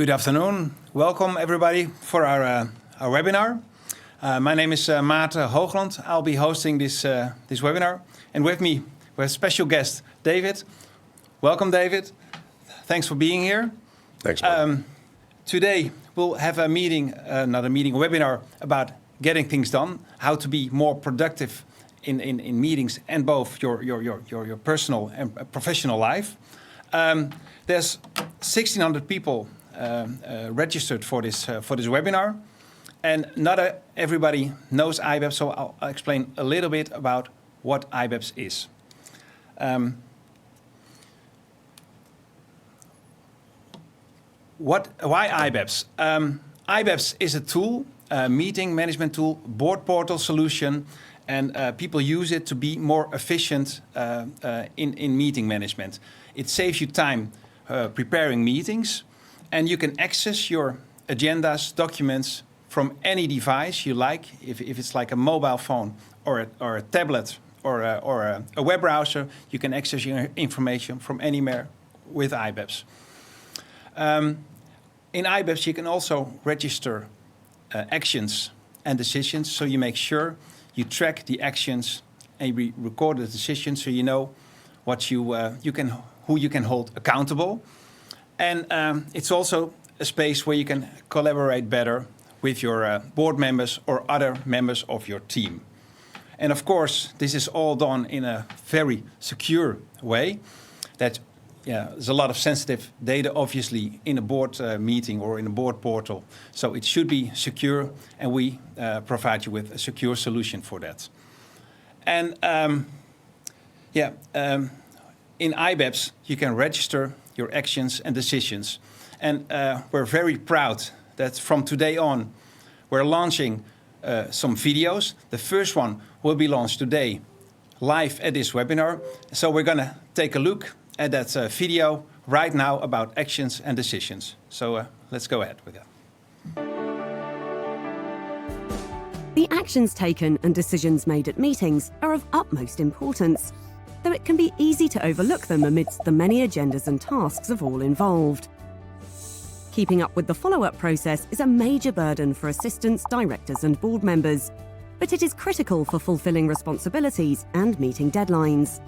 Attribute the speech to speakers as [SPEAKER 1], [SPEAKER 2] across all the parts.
[SPEAKER 1] Good afternoon. Welcome everybody for our webinar. My name is Maarten Hoogland. I'll be hosting this webinar. And with me, we have special guest, David. Welcome, David. Thanks for being here.
[SPEAKER 2] Thanks, Martin.
[SPEAKER 1] Today, we'll have a webinar about getting things done, how to be more productive in meetings and both your personal and professional life. There's 1,600 people registered for this webinar, and not everybody knows IBEPS, so I'll explain a little bit about what IBEPS is. Why IBEPS? IBEPS is a tool, a meeting management tool, board portal solution, and people use it to be more efficient in meeting management. It saves you time preparing meetings, and you can access your agendas, documents from any device you like. If it's like a mobile phone or a tablet or a web browser, you can access your information from anywhere with IBEPS. In IBEPS, you can also register actions and decisions, so you make sure you track the actions and you record the decisions, so you know what who you can hold accountable. And it's also a space where you can collaborate better with your board members or other members of your team. And of course, this is all done in a very secure way. There's a lot of sensitive data, obviously, in a board meeting or in a board portal. So it should be secure, and we provide you with a secure solution for that. And in IBEPS, you can register your actions and decisions. And we're very proud that from today on, we're launching some videos. The first one will be launched today, live at this webinar. So we're going to take a look at that video right now about actions and decisions. So let's go ahead with that.
[SPEAKER 3] The actions taken and decisions made at meetings are of utmost importance, though it can be easy to overlook them amidst the many agendas and tasks of all involved. Keeping up with the follow-up process is a major burden for assistants, directors and board members, but it is critical for fulfilling responsibilities and meeting deadlines.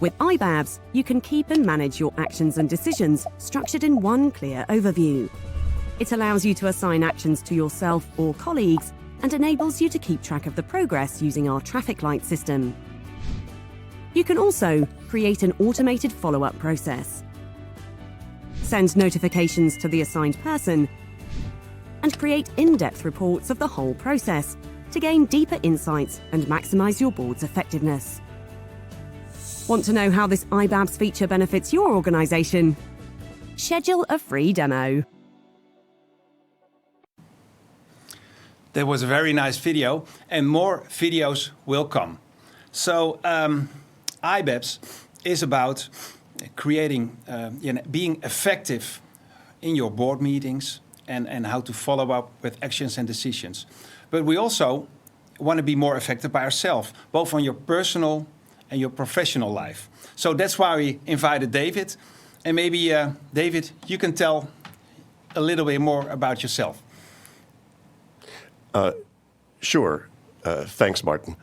[SPEAKER 3] With IBABS, you can keep and manage your actions and decisions structured in one clear overview. It allows you to assign actions to yourself or colleagues and enables you to keep track of the progress using our traffic light system. You can also create an automated follow-up process, send notifications to the assigned person, and create in-depth reports of the whole process to gain deeper insights and maximize your board's effectiveness. Want to know how this IBABS feature benefits your organization? Schedule a free demo.
[SPEAKER 1] That was a very nice video, and more videos will come. So IBEPS is about creating, being effective in your board meetings and how to follow up with actions and decisions. But we also want to be more effective by ourselves, both on your personal and your professional life. So that's why we invited David. And maybe, David, you can tell a little bit more about yourself.
[SPEAKER 2] Sure. Thanks, Martin.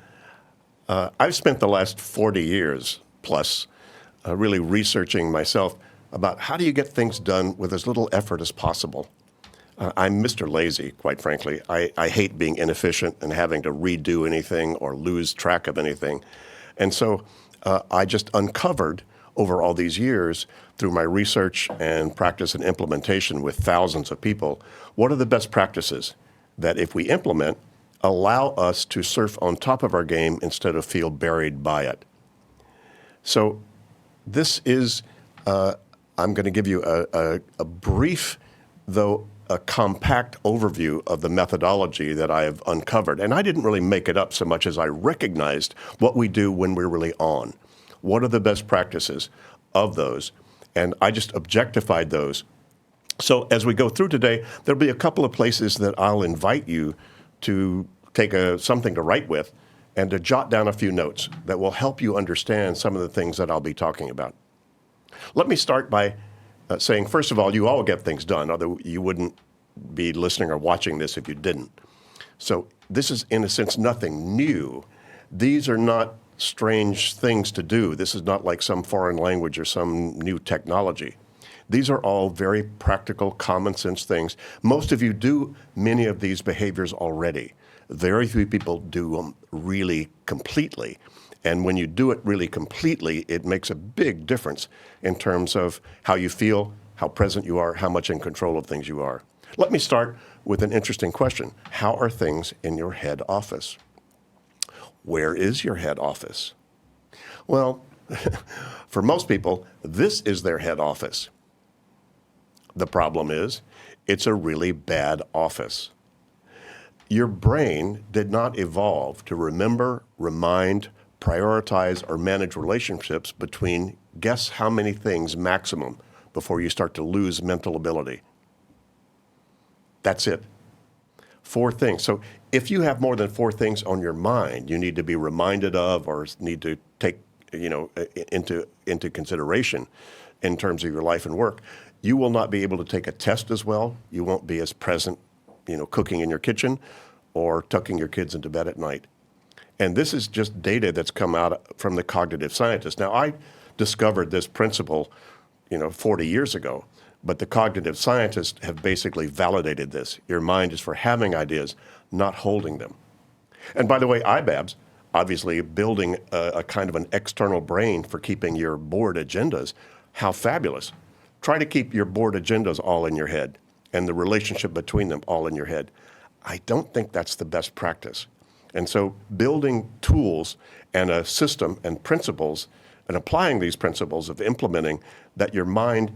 [SPEAKER 2] I've spent the last 40 years plus really researching myself about how do you get things done with as little effort as possible. I'm Mr. Lazy, quite frankly. I hate being inefficient and having to redo anything or lose track of anything. And so I just uncovered over all these years through my research and practice and implementation with thousands of people, what are the best practices that if we implement, allow us to surf on top of our game instead of feel buried by it. So this is, I'm going to give you a brief, though a compact overview of the methodology that I have uncovered. And I didn't really make it up so much as I recognized what we do when we're really on. What are the best practices of those? And I just objectified those. So as we go through today, there'll be a couple of places that I'll invite you to take something to write with and to jot down a few notes that will help you understand some of the things that I'll be talking about. Let me start by saying, first of all, you all get things done, although you wouldn't be listening or watching this if you didn't. So this is, in a sense, nothing new. These are not strange things to do. This is not like some foreign language or some new technology. These are all very practical, common sense things. Most of you do many of these behaviors already. Very few people do them really completely. And when you do it really completely, it makes a big difference in terms of how you feel, how present you are, how much in control of things you are. Let me start with an interesting question. How are things in your head office? Where is your head office? Well, for most people, this is their head office. The problem is, it's a really bad office. Your brain did not evolve to remember, remind, prioritize, or manage relationships between guess how many things maximum before you start to lose mental ability. That's it. 4 things. So if you have more than 4 things on your mind you need to be reminded of or need to take into consideration in terms of your life and work, you will not be able to take a test as well. You won't be as present, cooking in your kitchen or tucking your kids into bed at night. And this is just data that's come out from the cognitive scientists. Now, I discovered this principle, 40 years ago, but the cognitive scientists have basically validated this. Your mind is for having ideas, not holding them. And by the way, IBABS, obviously building a kind of an external brain for keeping your board agendas, how fabulous. Try to keep your board agendas all in your head and the relationship between them all in your head. I don't think that's the best practice. And so building tools and a system and principles and applying these principles of implementing that your mind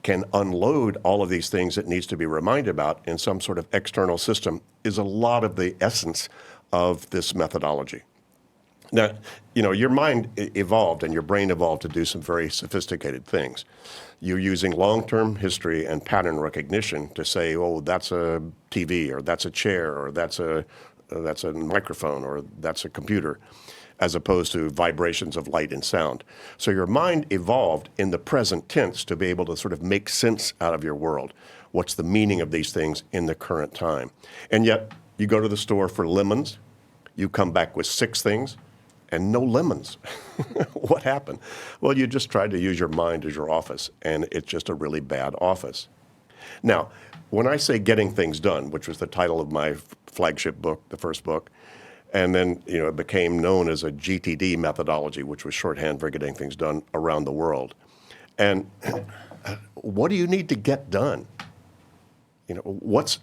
[SPEAKER 2] can unload all of these things it needs to be reminded about in some sort of external system is a lot of the essence of this methodology. Now, your mind evolved and your brain evolved to do some very sophisticated things. You're using long-term history and pattern recognition to say, oh, that's a TV, or that's a chair, or that's a microphone, or that's a computer, as opposed to vibrations of light and sound. So your mind evolved in the present tense to be able to sort of make sense out of your world. What's the meaning of these things in the current time? And yet, you go to the store for lemons, you come back with 6 things, and no lemons. What happened? Well, you just tried to use your mind as your office, and it's just a really bad office. Now, when I say Getting Things Done, which was the title of my flagship book, the first book, and then it became known as a GTD methodology, which was shorthand for getting things done around the world. And what do you need to get done? What's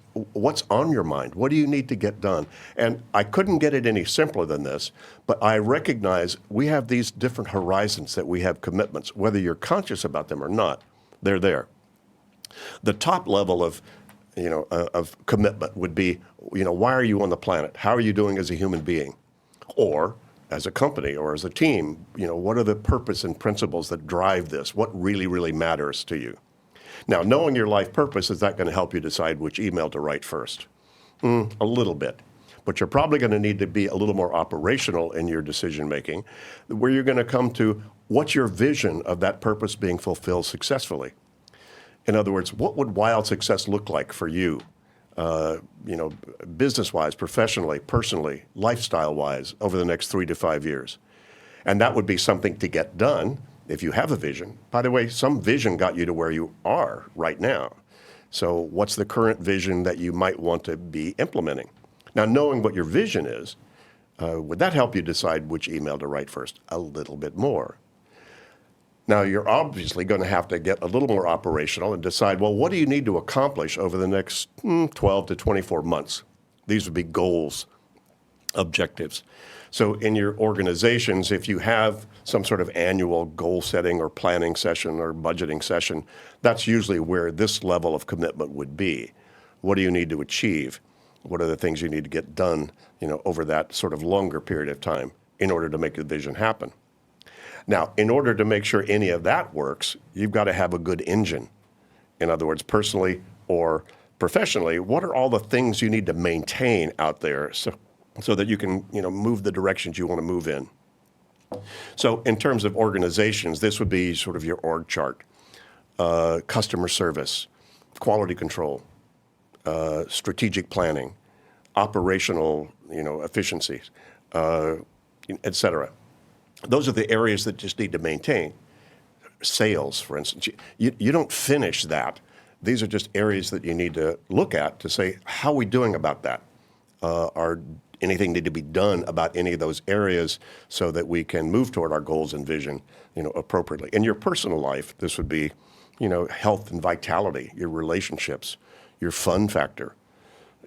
[SPEAKER 2] on your mind? What do you need to get done? And I couldn't get it any simpler than this, but I recognize we have these different horizons that we have commitments, whether you're conscious about them or not, they're there. The top level of commitment would be, why are you on the planet? How are you doing as a human being? Or as a company or as a team, what are the purpose and principles that drive this? What really, really matters to you? Now, knowing your life purpose, is that going to help you decide which email to write first? A little bit. But you're probably going to need to be a little more operational in your decision making, where you're going to come to what's your vision of that purpose being fulfilled successfully? In other words, what would wild success look like for you, business-wise, professionally, personally, lifestyle-wise, over the next 3 to 5 years? And that would be something to get done if you have a vision. By the way, some vision got you to where you are right now. So what's the current vision that you might want to be implementing? Now, knowing what your vision is, would that help you decide which email to write first? A little bit more. Now, you're obviously going to have to get a little more operational and decide, well, what do you need to accomplish over the next 12 to 24 months? These would be goals, objectives. So in your organizations, if you have some sort of annual goal setting or planning session or budgeting session, that's usually where this level of commitment would be. What do you need to achieve? What are the things you need to get done, over that sort of longer period of time in order to make the vision happen? Now, in order to make sure any of that works, you've got to have a good engine. In other words, personally or professionally, what are all the things you need to maintain out there so that you can, move the directions you want to move in? So in terms of organizations, this would be sort of your org chart. customer service, quality control, strategic planning, operational, efficiencies, et cetera. Those are the areas that just need to maintain. Sales, for instance, you don't finish that. These are just areas that you need to look at to say, how are we doing about that? Are anything need to be done about any of those areas so that we can move toward our goals and vision, appropriately? In your personal life, this would be, health and vitality, your relationships, your fun factor,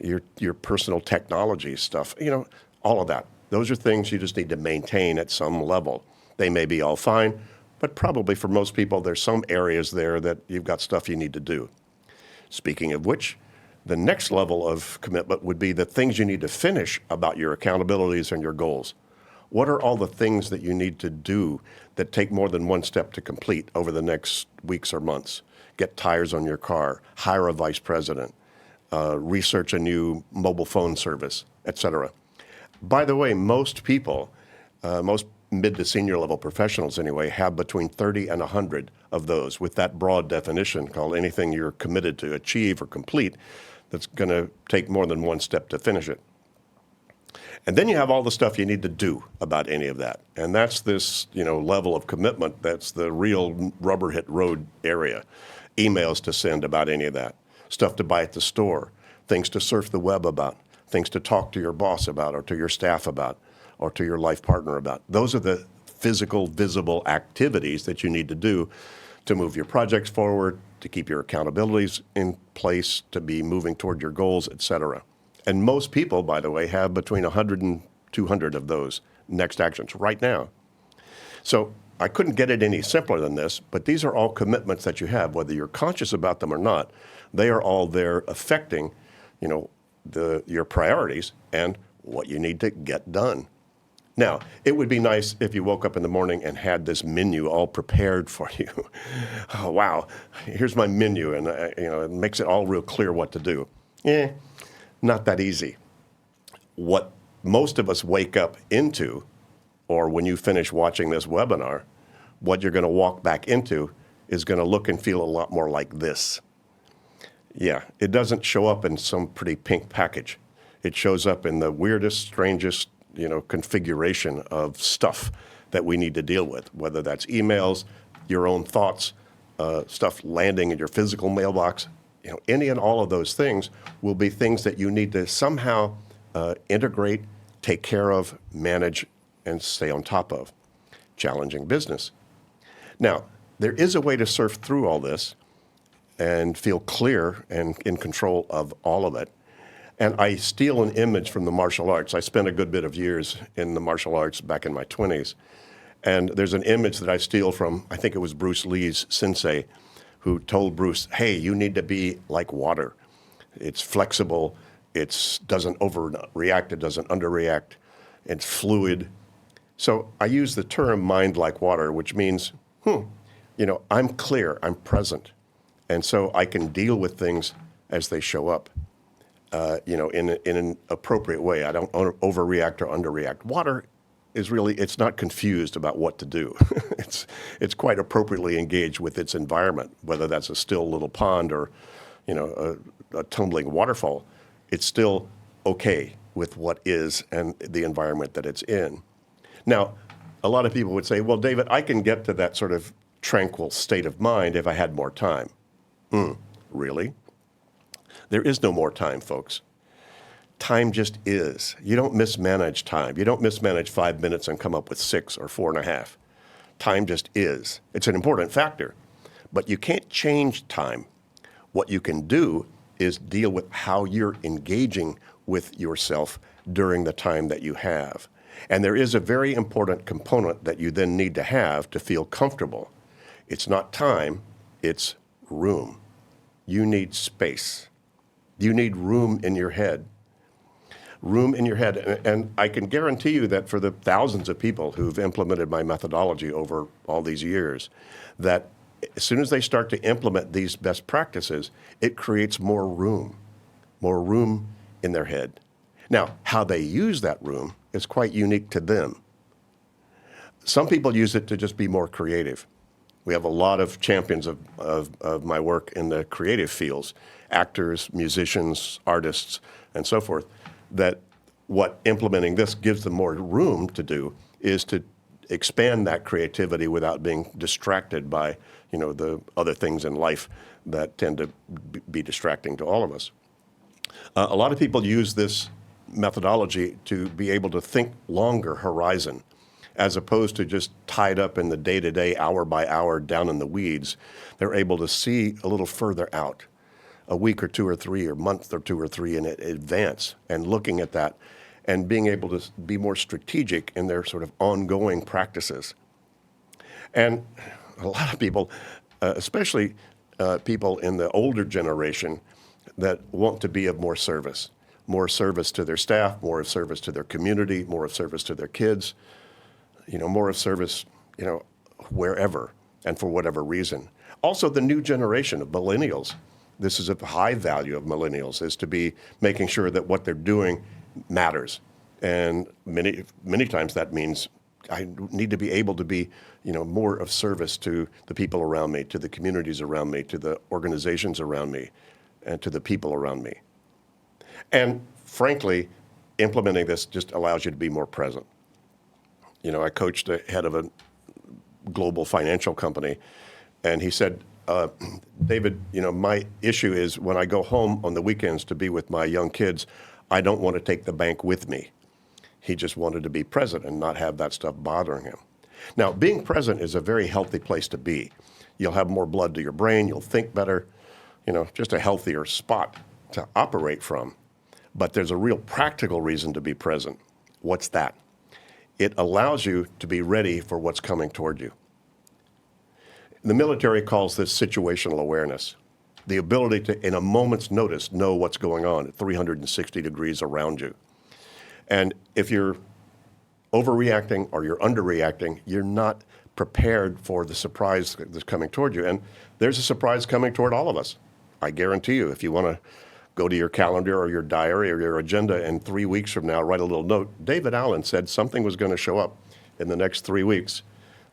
[SPEAKER 2] your personal technology stuff, all of that. Those are things you just need to maintain at some level. They may be all fine, but probably for most people, there's some areas there that you've got stuff you need to do. Speaking of which, the next level of commitment would be the things you need to finish about your accountabilities and your goals. What are all the things that you need to do that take more than one step to complete over the next weeks or months? Get tires on your car, hire a vice president, research a new mobile phone service, etc. By the way, most people, most mid to senior level professionals anyway, have between 30 and 100 of those with that broad definition called anything you're committed to achieve or complete that's going to take more than one step to finish it. And then you have all the stuff you need to do about any of that. And that's this, level of commitment. That's the real rubber hit road area. Emails to send about any of that. Stuff to buy at the store. Things to surf the web about. Things to talk to your boss about or to your staff about or to your life partner about. Those are the physical, visible activities that you need to do to move your projects forward, to keep your accountabilities in place, to be moving toward your goals, etc. And most people, by the way, have between 100 and 200 of those next actions right now. So I couldn't get it any simpler than this, but these are all commitments that you have, whether you're conscious about them or not. They are all there affecting, your priorities and what you need to get done. Now, it would be nice if you woke up in the morning and had this menu all prepared for you. Oh, wow, here's my menu, and it makes it all real clear what to do. Not that easy. What most of us wake up into, or when you finish watching this webinar, what you're going to walk back into is going to look and feel a lot more like this. Yeah, it doesn't show up in some pretty pink package. It shows up in the weirdest, strangest, configuration of stuff that we need to deal with, whether that's emails, your own thoughts, stuff landing in your physical mailbox. Any and all of those things will be things that you need to somehow integrate, take care of, manage, and stay on top of. Challenging business. Now, there is a way to surf through all this and feel clear and in control of all of it. And I steal an image from the martial arts. I spent a good bit of years in the martial arts back in my 20s. And there's an image that I steal from, I think it was Bruce Lee's sensei, who told Bruce, hey, you need to be like water. It's flexible, it doesn't overreact, it doesn't underreact, it's fluid. So I use the term mind like water, which means, I'm clear, I'm present. And so I can deal with things as they show up, in an appropriate way. I don't overreact or underreact. Water is really, it's not confused about what to do. It's quite appropriately engaged with its environment, whether that's a still little pond or, a tumbling waterfall. It's still okay with what is and the environment that it's in. Now, a lot of people would say, well, David, I can get to that sort of tranquil state of mind if I had more time. Really? There is no more time, folks. Time just is. You don't mismanage time. You don't mismanage 5 minutes and come up with 6 or 4.5. Time just is. It's an important factor, but you can't change time. What you can do is deal with how you're engaging with yourself during the time that you have. And there is a very important component that you then need to have to feel comfortable. It's not time, it's room. You need space. You need room in your head. Room in your head. And I can guarantee you that for the thousands of people who've implemented my methodology over all these years, that as soon as they start to implement these best practices, it creates more room in their head. Now, how they use that room is quite unique to them. Some people use it to just be more creative. We have a lot of champions of my work in the creative fields, actors, musicians, artists, and so forth, that what implementing this gives them more room to do is to expand that creativity without being distracted by, the other things in life that tend to be distracting to all of us. A lot of people use this methodology to be able to think longer horizon, as opposed to just tied up in the day-to-day, hour by hour, down in the weeds. They're able to see a little further out, a week or two or three, or month or two or three in advance, and looking at that and being able to be more strategic in their sort of ongoing practices. And a lot of people, especially people in the older generation, that want to be of more service to their staff, more of service to their community, more of service to their kids, more of service, wherever and for whatever reason. Also, the new generation of millennials, this is a high value of millennials, is to be making sure that what they're doing matters. And many times that means I need to be able to be, more of service to the people around me, to the communities around me, to the organizations around me, and to the people around me. And frankly, implementing this just allows you to be more present. I coached the head of a global financial company, and he said, David, my issue is when I go home on the weekends to be with my young kids, I don't want to take the bank with me. He just wanted to be present and not have that stuff bothering him. Now, being present is a very healthy place to be. You'll have more blood to your brain, you'll think better, just a healthier spot to operate from. But there's a real practical reason to be present. What's that? It allows you to be ready for what's coming toward you. The military calls this situational awareness, the ability to, in a moment's notice, know what's going on at 360 degrees around you. And if you're overreacting or you're underreacting, you're not prepared for the surprise that's coming toward you. And there's a surprise coming toward all of us. I guarantee you, if you want to go to your calendar or your diary or your agenda and 3 weeks from now, write a little note. David Allen said something was going to show up in the next 3 weeks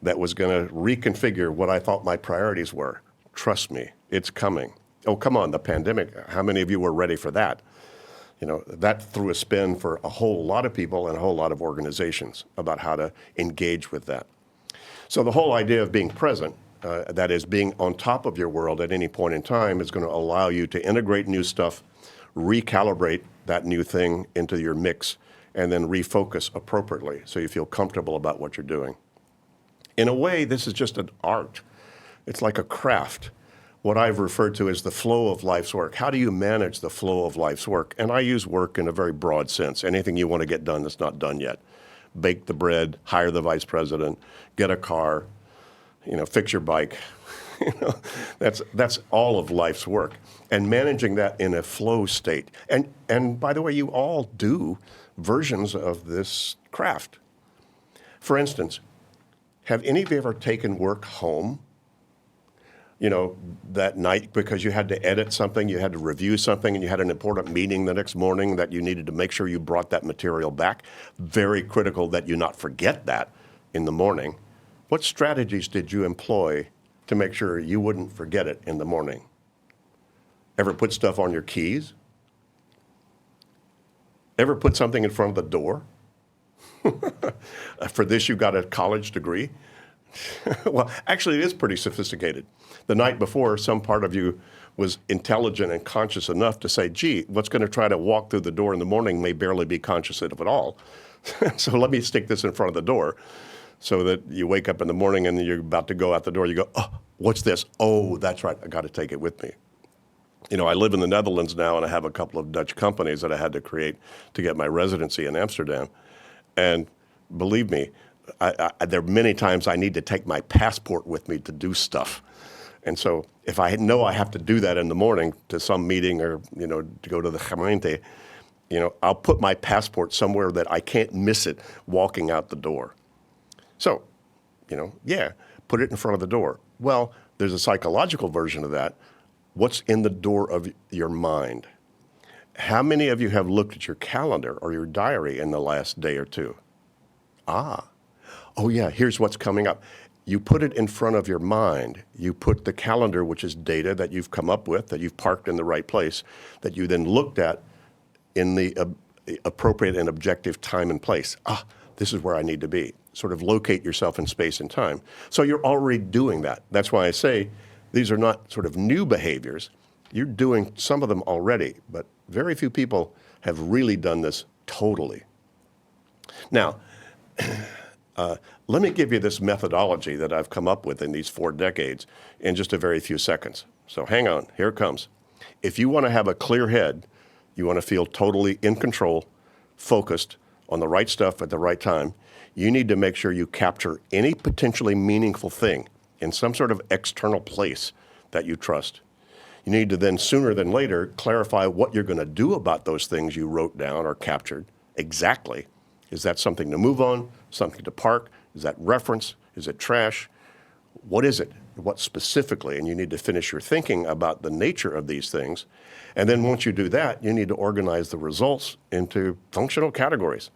[SPEAKER 2] that was going to reconfigure what I thought my priorities were. Trust me, it's coming. Oh, come on, the pandemic. How many of you were ready for that? That threw a spin for a whole lot of people and a whole lot of organizations about how to engage with that. So the whole idea of being present, that is being on top of your world at any point in time, is going to allow you to integrate new stuff, recalibrate that new thing into your mix, and then refocus appropriately so you feel comfortable about what you're doing. In a way, this is just an art. It's like a craft, what I've referred to as the flow of life's work. How do you manage the flow of life's work? And I use work in a very broad sense. Anything you want to get done that's not done yet. Bake the bread, hire the vice president, get a car, fix your bike. That's all of life's work. And managing that in a flow state. And by the way, you all do versions of this craft. For instance, have any of you ever taken work home, that night because you had to edit something, you had to review something, and you had an important meeting the next morning that you needed to make sure you brought that material back? Very critical that you not forget that in the morning. What strategies did you employ to make sure you wouldn't forget it in the morning? Ever put stuff on your keys? Ever put something in front of the door? For this, you got a college degree? Well, actually, it is pretty sophisticated. The night before, some part of you was intelligent and conscious enough to say, gee, what's going to try to walk through the door in the morning may barely be conscious of it all. So let me stick this in front of the door so that you wake up in the morning and you're about to go out the door. You go, oh, what's this? Oh, that's right. I got to take it with me. I live in the Netherlands now, and I have a couple of Dutch companies that I had to create to get my residency in Amsterdam. And believe me, there are many times I need to take my passport with me to do stuff. And so if I know I have to do that in the morning to some meeting or, to go to the gemeente, I'll put my passport somewhere that I can't miss it walking out the door. So, put it in front of the door. Well, there's a psychological version of that. What's in the door of your mind? How many of you have looked at your calendar or your diary in the last day or two? Oh yeah, here's what's coming up. you put it in front of your mind. You put the calendar, which is data that you've come up with, that you've parked in the right place, that you then looked at in the appropriate and objective time and place. This is where I need to be. Sort of locate yourself in space and time. So you're already doing that. That's why I say these are not sort of new behaviors. You're doing some of them already, but very few people have really done this totally. Now, let me give you this methodology that I've come up with in these 4 decades in just a very few seconds. So hang on, here it comes. If you want to have a clear head, you want to feel totally in control, focused on the right stuff at the right time, you need to make sure you capture any potentially meaningful thing in some sort of external place that you trust. You need to then, sooner than later, clarify what you're going to do about those things you wrote down or captured exactly. Is that something to move on, something to park? Is that reference? Is it trash? What is it? What specifically? And you need to finish your thinking about the nature of these things. And then once you do that, you need to organize the results into functional categories,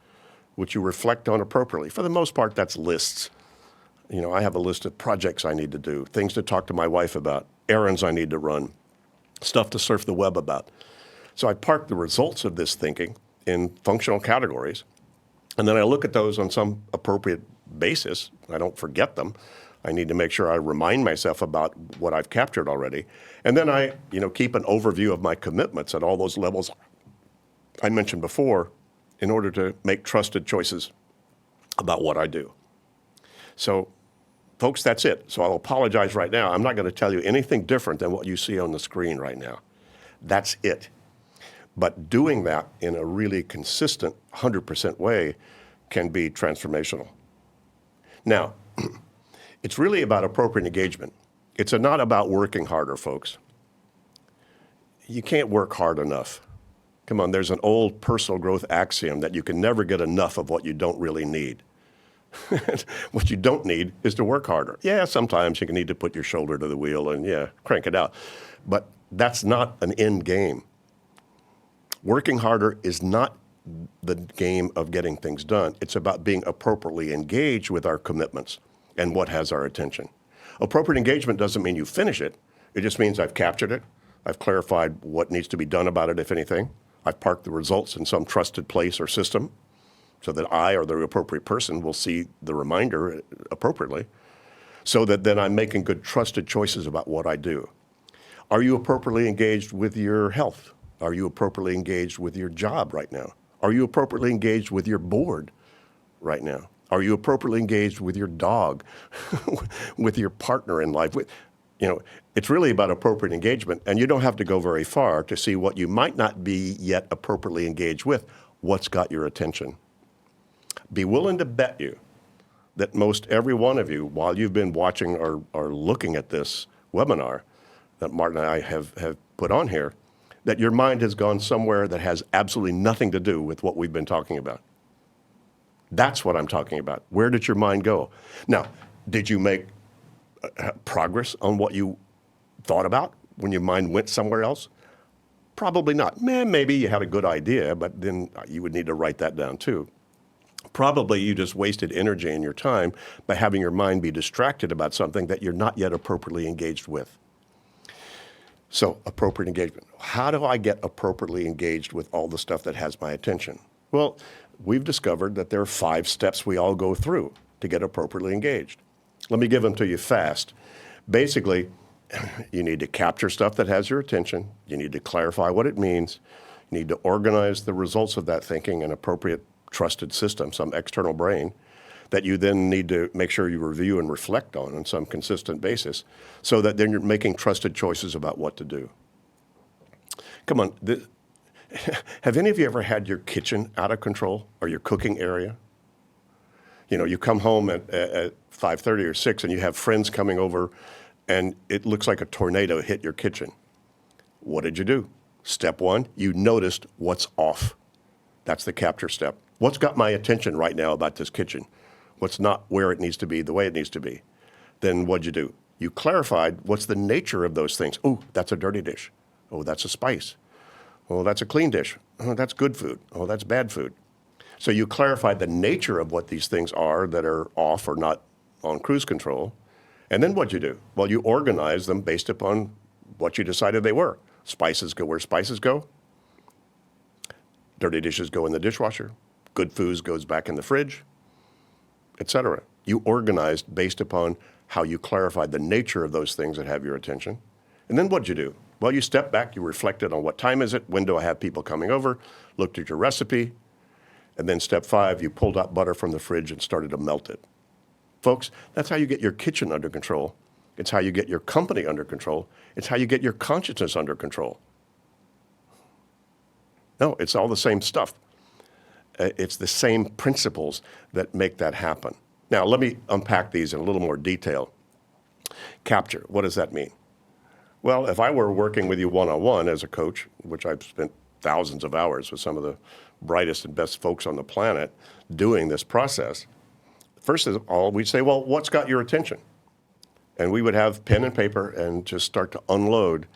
[SPEAKER 2] which you reflect on appropriately. For the most part, that's lists. I have a list of projects I need to do, things to talk to my wife about, errands I need to run, stuff to surf the web about. So I park the results of this thinking in functional categories, and then I look at those on some appropriate basis. I don't forget them. I need to make sure I remind myself about what I've captured already. And then I, keep an overview of my commitments at all those levels I mentioned before in order to make trusted choices about what I do. So, folks, that's it. So I'll apologize right now. I'm not going to tell you anything different than what you see on the screen right now. That's it. But doing that in a really consistent 100% way can be transformational. Now, it's really about appropriate engagement. It's not about working harder, folks. You can't work hard enough. Come on, there's an old personal growth axiom that you can never get enough of what you don't really need. What you don't need is to work harder. Yeah, sometimes you need to put your shoulder to the wheel and crank it out. But that's not an end game. Working harder is not the game of getting things done. It's about being appropriately engaged with our commitments and what has our attention. Appropriate engagement doesn't mean you finish it. It just means I've captured it. I've clarified what needs to be done about it, if anything. I've parked the results in some trusted place or system so that I or the appropriate person will see the reminder appropriately, so that then I'm making good trusted choices about what I do. Are you appropriately engaged with your health? Are you appropriately engaged with your job right now? Are you appropriately engaged with your board right now? Are you appropriately engaged with your dog, with your partner in life? It's really about appropriate engagement, and you don't have to go very far to see what you might not be yet appropriately engaged with. What's got your attention? Be willing to bet you that most every one of you, while you've been watching or looking at this webinar that Martin and I have put on here, that your mind has gone somewhere that has absolutely nothing to do with what we've been talking about. That's what I'm talking about. Where did your mind go? Now, did you make progress on what you thought about when your mind went somewhere else? Probably not. Maybe you had a good idea, but then you would need to write that down too. Probably you just wasted energy and your time by having your mind be distracted about something that you're not yet appropriately engaged with. So, appropriate engagement. How do I get appropriately engaged with all the stuff that has my attention? Well, we've discovered that there are 5 steps we all go through to get appropriately engaged. Let me give them to you fast. Basically, you need to capture stuff that has your attention. You need to clarify what it means. You need to organize the results of that thinking in an appropriate trusted system, some external brain, that you then need to make sure you review and reflect on some consistent basis, so that then you're making trusted choices about what to do. Come on, have any of you ever had your kitchen out of control or your cooking area? You come home at 5:30 or 6 and you have friends coming over and it looks like a tornado hit your kitchen. What did you do? Step 1, you noticed what's off. That's the capture step. What's got my attention right now about this kitchen? What's not where it needs to be, the way it needs to be? Then what'd you do? You clarified what's the nature of those things. Oh, that's a dirty dish. Oh, that's a spice. Oh, that's a clean dish. Oh, that's good food. Oh, that's bad food. So you clarified the nature of what these things are that are off or not on cruise control. And then what'd you do? Well, you organize them based upon what you decided they were. Spices go where spices go. Dirty dishes go in the dishwasher. Good foods goes back in the fridge, etc. You organized based upon how you clarified the nature of those things that have your attention. And then what'd you do? Well, you stepped back, you reflected on what time is it, when do I have people coming over, looked at your recipe, and then step 5, you pulled out butter from the fridge and started to melt it. Folks, that's how you get your kitchen under control. It's how you get your company under control. It's how you get your consciousness under control. No, it's all the same stuff. It's the same principles that make that happen. Now, let me unpack these in a little more detail. Capture, what does that mean? Well, if I were working with you one-on-one as a coach, which I've spent thousands of hours with some of the brightest and best folks on the planet doing this process, first of all, we'd say, well, what's got your attention? And we would have pen and paper and just start to unload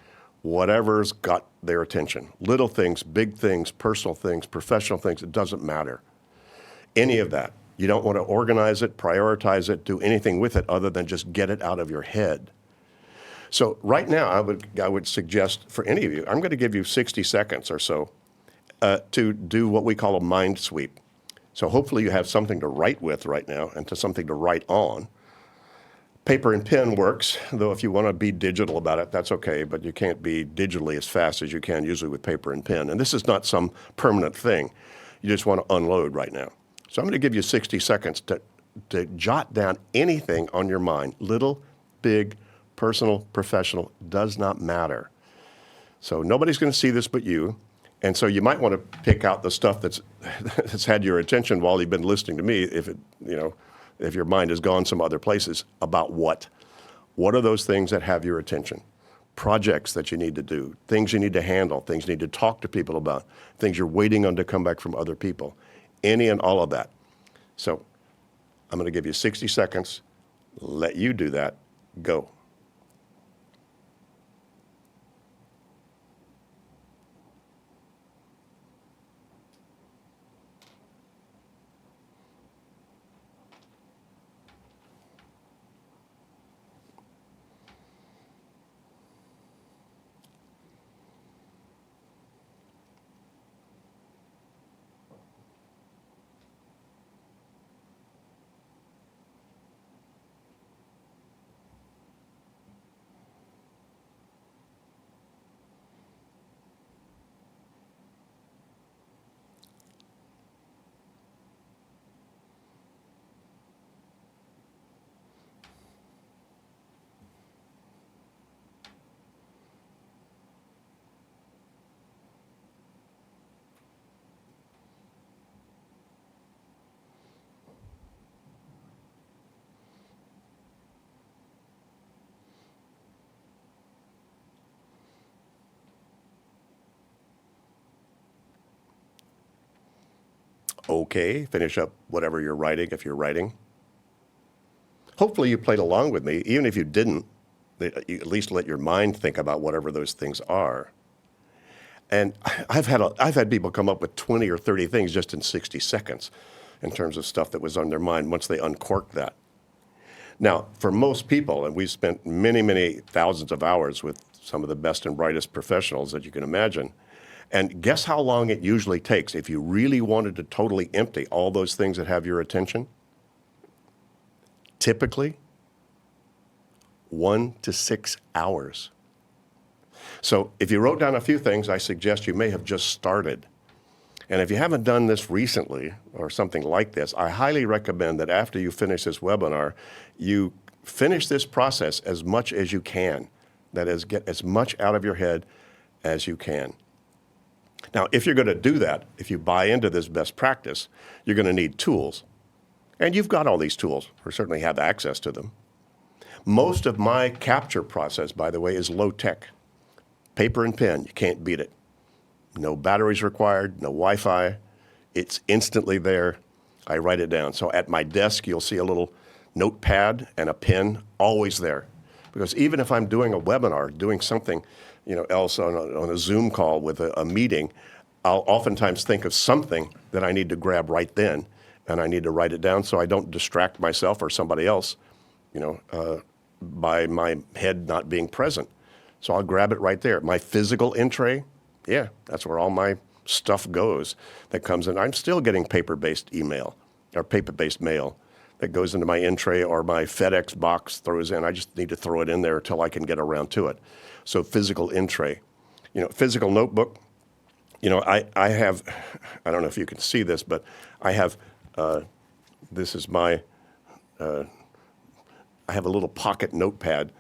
[SPEAKER 2] whatever's got their attention. Little things, big things, personal things, professional things, it doesn't matter. Any of that. You don't want to organize it, prioritize it, do anything with it other than just get it out of your head. So right now, I would suggest for any of you, I'm going to give you 60 seconds or so to do what we call a mind sweep. So hopefully you have something to write with right now and to something to write on. Paper and pen works, though if you want to be digital about it, that's okay, but you can't be digitally as fast as you can usually with paper and pen. And this is not some permanent thing. You just want to unload right now. So I'm going to give you 60 seconds to jot down anything on your mind, little, big, personal, professional, does not matter. So nobody's going to see this but you. And so you might want to pick out the stuff that's had your attention while you've been listening to me, if your mind has gone some other places. About what? What are those things that have your attention? Projects that you need to do, things you need to handle, things you need to talk to people about, things you're waiting on to come back from other people, any and all of that. So I'm going to give you 60 seconds, let you do that, go. Okay, finish up whatever you're writing, if you're writing. Hopefully you played along with me. Even if you didn't, you at least let your mind think about whatever those things are. And I've had people come up with 20 or 30 things just in 60 seconds in terms of stuff that was on their mind once they uncorked that. Now, for most people, and we've spent many, many thousands of hours with some of the best and brightest professionals that you can imagine, and guess how long it usually takes if you really wanted to totally empty all those things that have your attention? Typically, 1 to 6 hours. So if you wrote down a few things, I suggest you may have just started. And if you haven't done this recently or something like this, I highly recommend that after you finish this webinar, you finish this process as much as you can. That is, get as much out of your head as you can. Now, if you're going to do that, if you buy into this best practice, you're going to need tools. And you've got all these tools, or certainly have access to them. Most of my capture process, by the way, is low tech. Paper and pen, you can't beat it. No batteries required, no Wi-Fi. It's instantly there. I write it down. So at my desk, you'll see a little notepad and a pen always there. Because even if I'm doing a webinar, doing something else on a Zoom call with a meeting, I'll oftentimes think of something that I need to grab right then, and I need to write it down so I don't distract myself or somebody else by my head not being present. So I'll grab it right there. My physical in tray, yeah, that's where all my stuff goes that comes in. I'm still getting paper-based email or paper-based mail that goes into my in tray or my FedEx box throws in. I just need to throw it in there until I can get around to it. So physical in tray. Physical notebook. I have, I don't know if you can see this, but I have, this is my, I have a little pocket notepad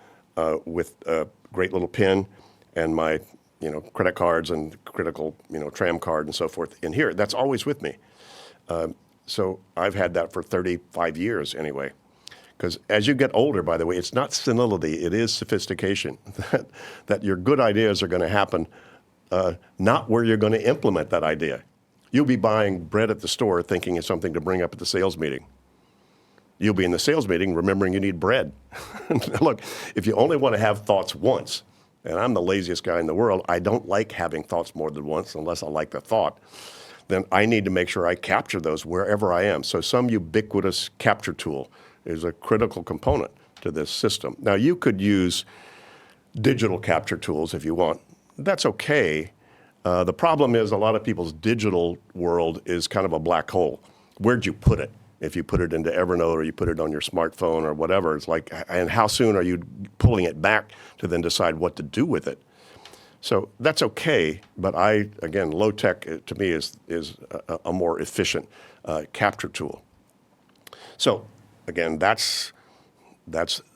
[SPEAKER 2] with a great little pen and my, credit cards and critical, tram card and so forth in here. That's always with me. So I've had that for 35 years anyway. Because as you get older, by the way, it's not senility, it is sophistication. that your good ideas are going to happen not where you're going to implement that idea. You'll be buying bread at the store thinking it's something to bring up at the sales meeting. You'll be in the sales meeting remembering you need bread. Look, if you only want to have thoughts once, and I'm the laziest guy in the world, I don't like having thoughts more than once unless I like the thought, then I need to make sure I capture those wherever I am. So some ubiquitous capture tool is a critical component to this system. Now, you could use digital capture tools if you want. That's okay. The problem is a lot of people's digital world is kind of a black hole. Where'd you put it? If you put it into Evernote or you put it on your smartphone or whatever, it's like, and how soon are you pulling it back to then decide what to do with it? So that's okay, but again, low tech to me is a more efficient capture tool. So again, that's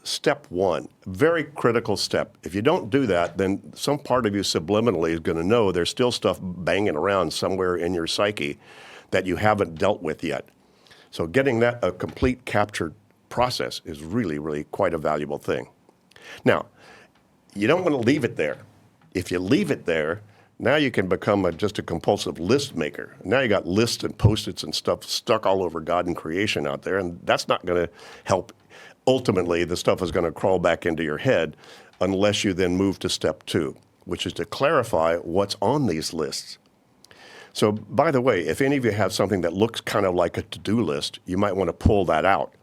[SPEAKER 2] step one, very critical step. If you don't do that, then some part of you subliminally is going to know there's still stuff banging around somewhere in your psyche that you haven't dealt with yet. So getting that a complete capture process is really, really quite a valuable thing. Now, you don't want to leave it there. If you leave it there, now you can become just a compulsive list maker. Now you got lists and Post-its and stuff stuck all over God and creation out there, and that's not going to help. Ultimately, the stuff is going to crawl back into your head unless you then move to step two, which is to clarify what's on these lists. So, by the way, if any of you have something that looks kind of like a to-do list, you might want to pull that out,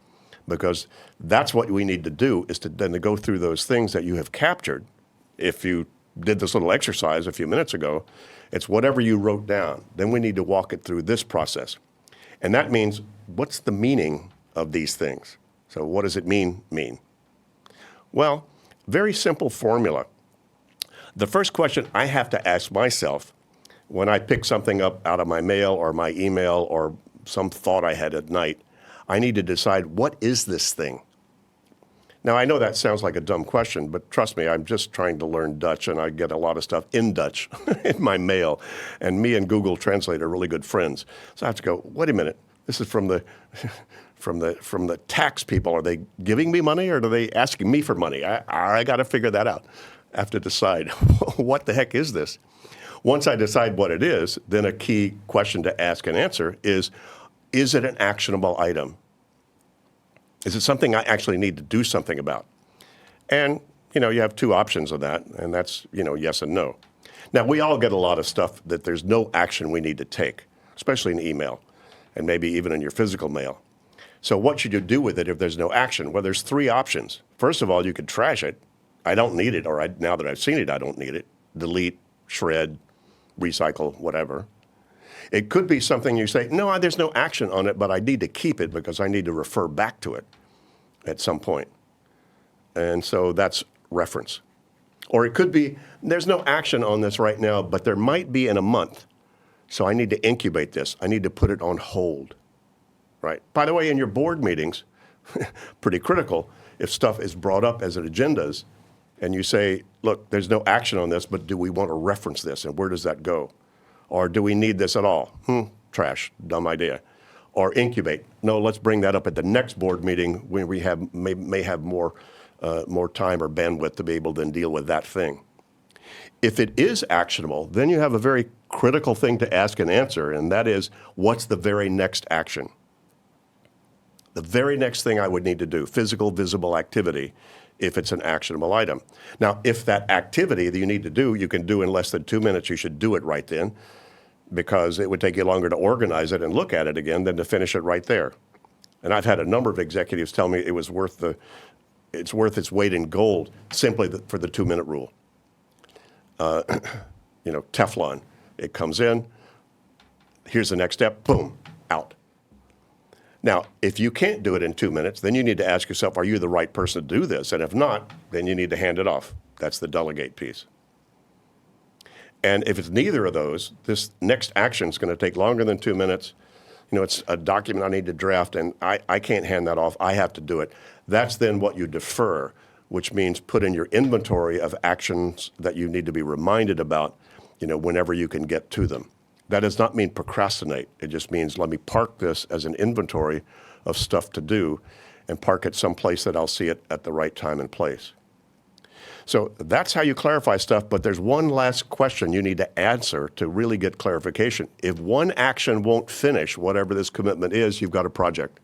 [SPEAKER 2] because that's what we need to do, is to then to go through those things that you have captured. If you did this little exercise a few minutes ago, it's whatever you wrote down. Then we need to walk it through this process. And that means, what's the meaning of these things? So what does it mean? Well, very simple formula. The first question I have to ask myself when I pick something up out of my mail or my email or some thought I had at night, I need to decide, what is this thing? Now, I know that sounds like a dumb question, but trust me, I'm just trying to learn Dutch, and I get a lot of stuff in Dutch in my mail. And me and Google Translate are really good friends. So I have to go, wait a minute, this is from the from the tax people. Are they giving me money, or are they asking me for money? I got to figure that out. I have to decide, what the heck is this? Once I decide what it is, then a key question to ask and answer is it an actionable item? Is it something I actually need to do something about? And, you have two options of that, and that's, yes and no. Now, we all get a lot of stuff that there's no action we need to take, especially in email, and maybe even in your physical mail. So what should you do with it if there's no action? Well, there's three options. First of all, you could trash it. I don't need it, or now that I've seen it, I don't need it. Delete, shred, recycle, whatever. It could be something you say, no, there's no action on it, but I need to keep it because I need to refer back to it at some point. And so that's reference. Or it could be, there's no action on this right now, but there might be in a month. So I need to incubate this. I need to put it on hold, right? By the way, in your board meetings, pretty critical, if stuff is brought up as agendas and you say, look, there's no action on this, but do we want to reference this, and where does that go? Or do we need this at all? Trash, dumb idea. Or incubate. No, let's bring that up at the next board meeting when we may have more time or bandwidth to be able to then deal with that thing. If it is actionable, then you have a very critical thing to ask and answer, and that is, what's the very next action? The very next thing I would need to do, physical, visible activity, if it's an actionable item. Now, if that activity that you need to do, you can do in less than 2 minutes, you should do it right then, because it would take you longer to organize it and look at it again than to finish it right there. And I've had a number of executives tell me it was worth it's worth its weight in gold simply for the 2-minute rule. Teflon, it comes in, here's the next step, boom, out. Now, if you can't do it in 2 minutes, then you need to ask yourself, are you the right person to do this? And if not, then you need to hand it off. That's the delegate piece. And if it's neither of those, this next action is going to take longer than 2 minutes. It's a document I need to draft, and I can't hand that off. I have to do it. That's then what you defer, which means put in your inventory of actions that you need to be reminded about, whenever you can get to them. That does not mean procrastinate. It just means let me park this as an inventory of stuff to do and park it someplace that I'll see it at the right time and place. So that's how you clarify stuff, but there's one last question you need to answer to really get clarification. If one action won't finish whatever this commitment is, you've got a project.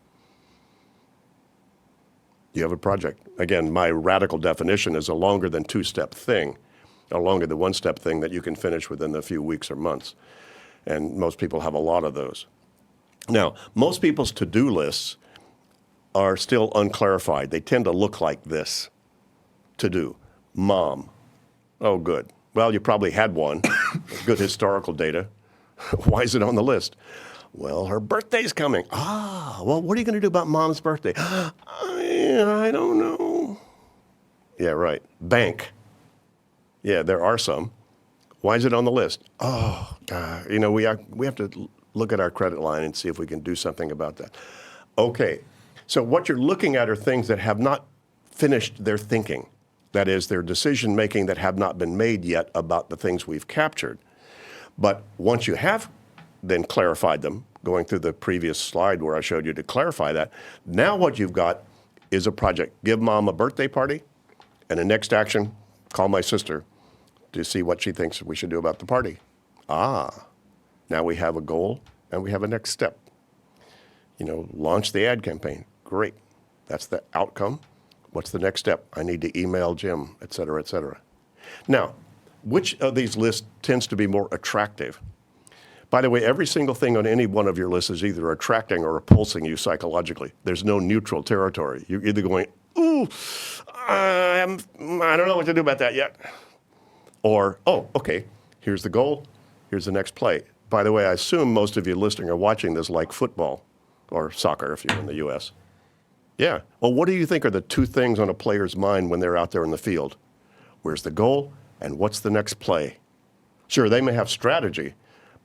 [SPEAKER 2] You have a project. Again, my radical definition is a longer than 2-step thing, a longer than 1-step thing that you can finish within a few weeks or months. And most people have a lot of those. Now, most people's to-do lists are still unclarified. They tend to look like this. To do. Mom. Oh, good. Well, you probably had one. Good historical data. Why is it on the list? Well, her birthday's coming. Well, what are you going to do about Mom's birthday? I don't know. Yeah, right. Bank. Yeah, there are some. Why is it on the list? We have to look at our credit line and see if we can do something about that. Okay, so what you're looking at are things that have not finished their thinking. That is, their decision-making that have not been made yet about the things we've captured. But once you have then clarified them, going through the previous slide where I showed you to clarify that, now what you've got is a project. Give Mom a birthday party, and the next action, call my sister to see what she thinks we should do about the party. Now we have a goal and we have a next step. Launch the ad campaign. Great. That's the outcome. What's the next step? I need to email Jim, et cetera, et cetera. Now, which of these lists tends to be more attractive? By the way, every single thing on any one of your lists is either attracting or repulsing you psychologically. There's no neutral territory. You're either going, I don't know what to do about that yet. Or, okay, here's the goal, here's the next play. By the way, I assume most of you listening or watching this like football or soccer if you're in the U.S. Yeah. Well, what do you think are the two things on a player's mind when they're out there in the field? Where's the goal and what's the next play? Sure, they may have strategy,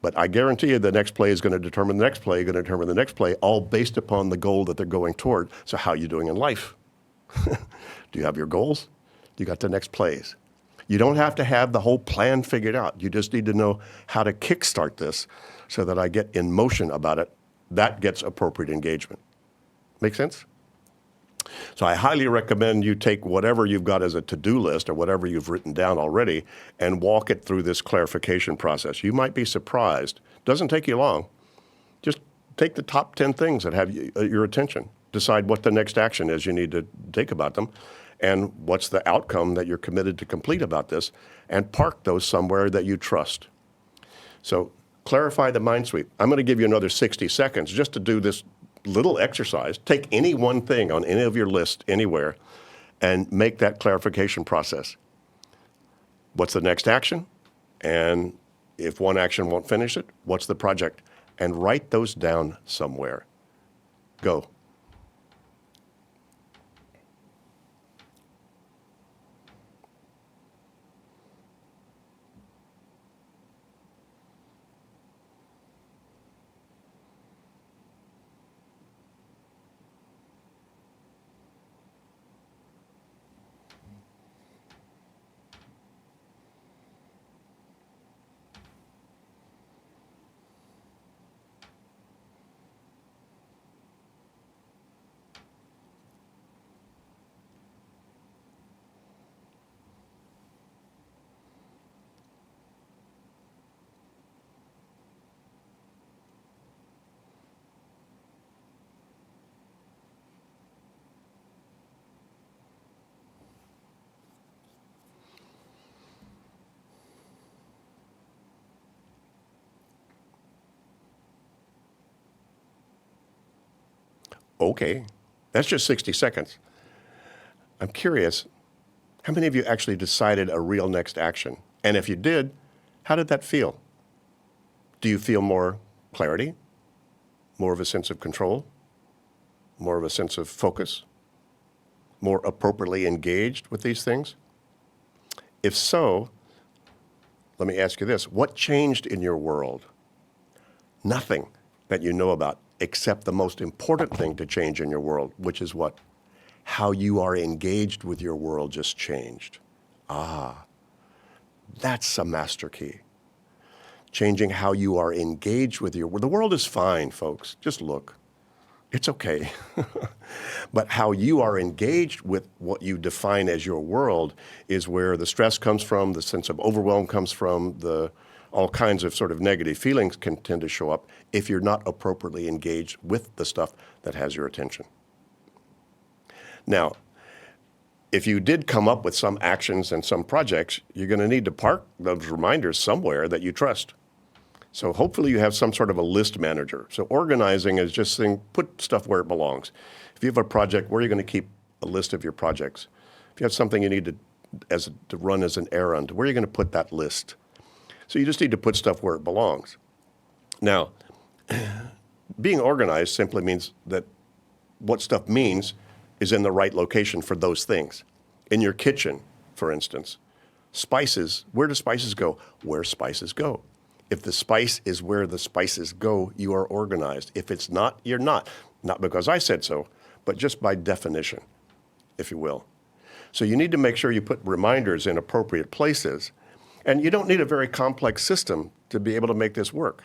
[SPEAKER 2] but I guarantee you the next play is going to determine the next play, going to determine the next play, all based upon the goal that they're going toward. So how are you doing in life? Do you have your goals? You got the next plays. You don't have to have the whole plan figured out. You just need to know how to kickstart this so that I get in motion about it. That gets appropriate engagement. Make sense? So I highly recommend you take whatever you've got as a to-do list or whatever you've written down already and walk it through this clarification process. You might be surprised. Doesn't take you long. Just take the top 10 things that have your attention. Decide what the next action is you need to take about them and what's the outcome that you're committed to complete about this, and park those somewhere that you trust. So clarify the mind sweep. I'm going to give you another 60 seconds just to do this little exercise. Take any one thing on any of your list anywhere and make that clarification process. What's the next action? And if one action won't finish it, what's the project? And write those down somewhere. Go. Okay, that's just 60 seconds. I'm curious, how many of you actually decided a real next action? And if you did, how did that feel? Do you feel more clarity, more of a sense of control, more of a sense of focus, more appropriately engaged with these things? If so, let me ask you this. What changed in your world? Nothing that you know about, except the most important thing to change in your world, which is what? How you are engaged with your world just changed. That's a master key. Changing how you are engaged with your world. The world is fine, folks. Just look. It's okay. But how you are engaged with what you define as your world is where the stress comes from, the sense of overwhelm comes from, all kinds of sort of negative feelings can tend to show up if you're not appropriately engaged with the stuff that has your attention. Now, if you did come up with some actions and some projects, you're going to need to park those reminders somewhere that you trust. So hopefully you have some sort of a list manager. So organizing is just saying, put stuff where it belongs. If you have a project, where are you going to keep a list of your projects? If you have something you need to run as an errand, where are you going to put that list? So you just need to put stuff where it belongs. Now, being organized simply means that what stuff means is in the right location for those things. In your kitchen, for instance, spices, where do spices go? Where spices go. If the spice is where the spices go, you are organized. If it's not, you're not. Not because I said so, but just by definition, if you will. So you need to make sure you put reminders in appropriate places. And you don't need a very complex system to be able to make this work.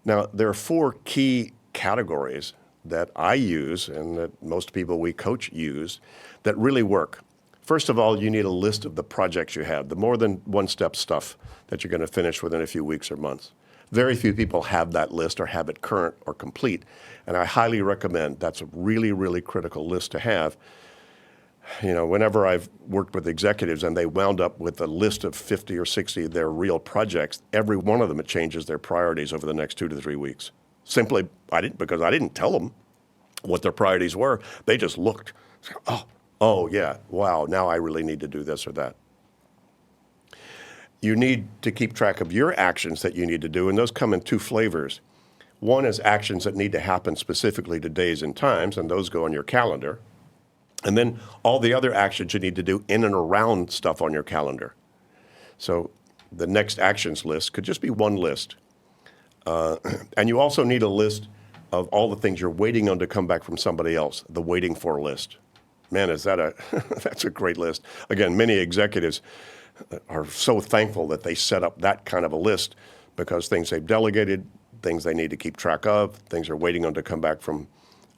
[SPEAKER 2] Now, there are 4 key categories that I use and that most people we coach use that really work. First of all, you need a list of the projects you have, the more than one-step stuff that you're going to finish within a few weeks or months. Very few people have that list or have it current or complete, and I highly recommend that's a really, really critical list to have. You know, whenever I've worked with executives and they wound up with a list of 50 or 60 of their real projects, every one of them, it changes their priorities over the next 2 to 3 weeks. Simply, because I didn't tell them what their priorities were. They just looked, oh yeah, wow, now I really need to do this or that. You need to keep track of your actions that you need to do, and those come in 2 flavors. One is actions that need to happen specifically to days and times, and those go on your calendar. And then all the other actions you need to do in and around stuff on your calendar. So the next actions list could just be one list. And you also need a list of all the things you're waiting on to come back from somebody else, the waiting for list. Man, is that that's a great list. Again, many executives are so thankful that they set up that kind of a list because things they've delegated, things they need to keep track of, things are waiting on to come back from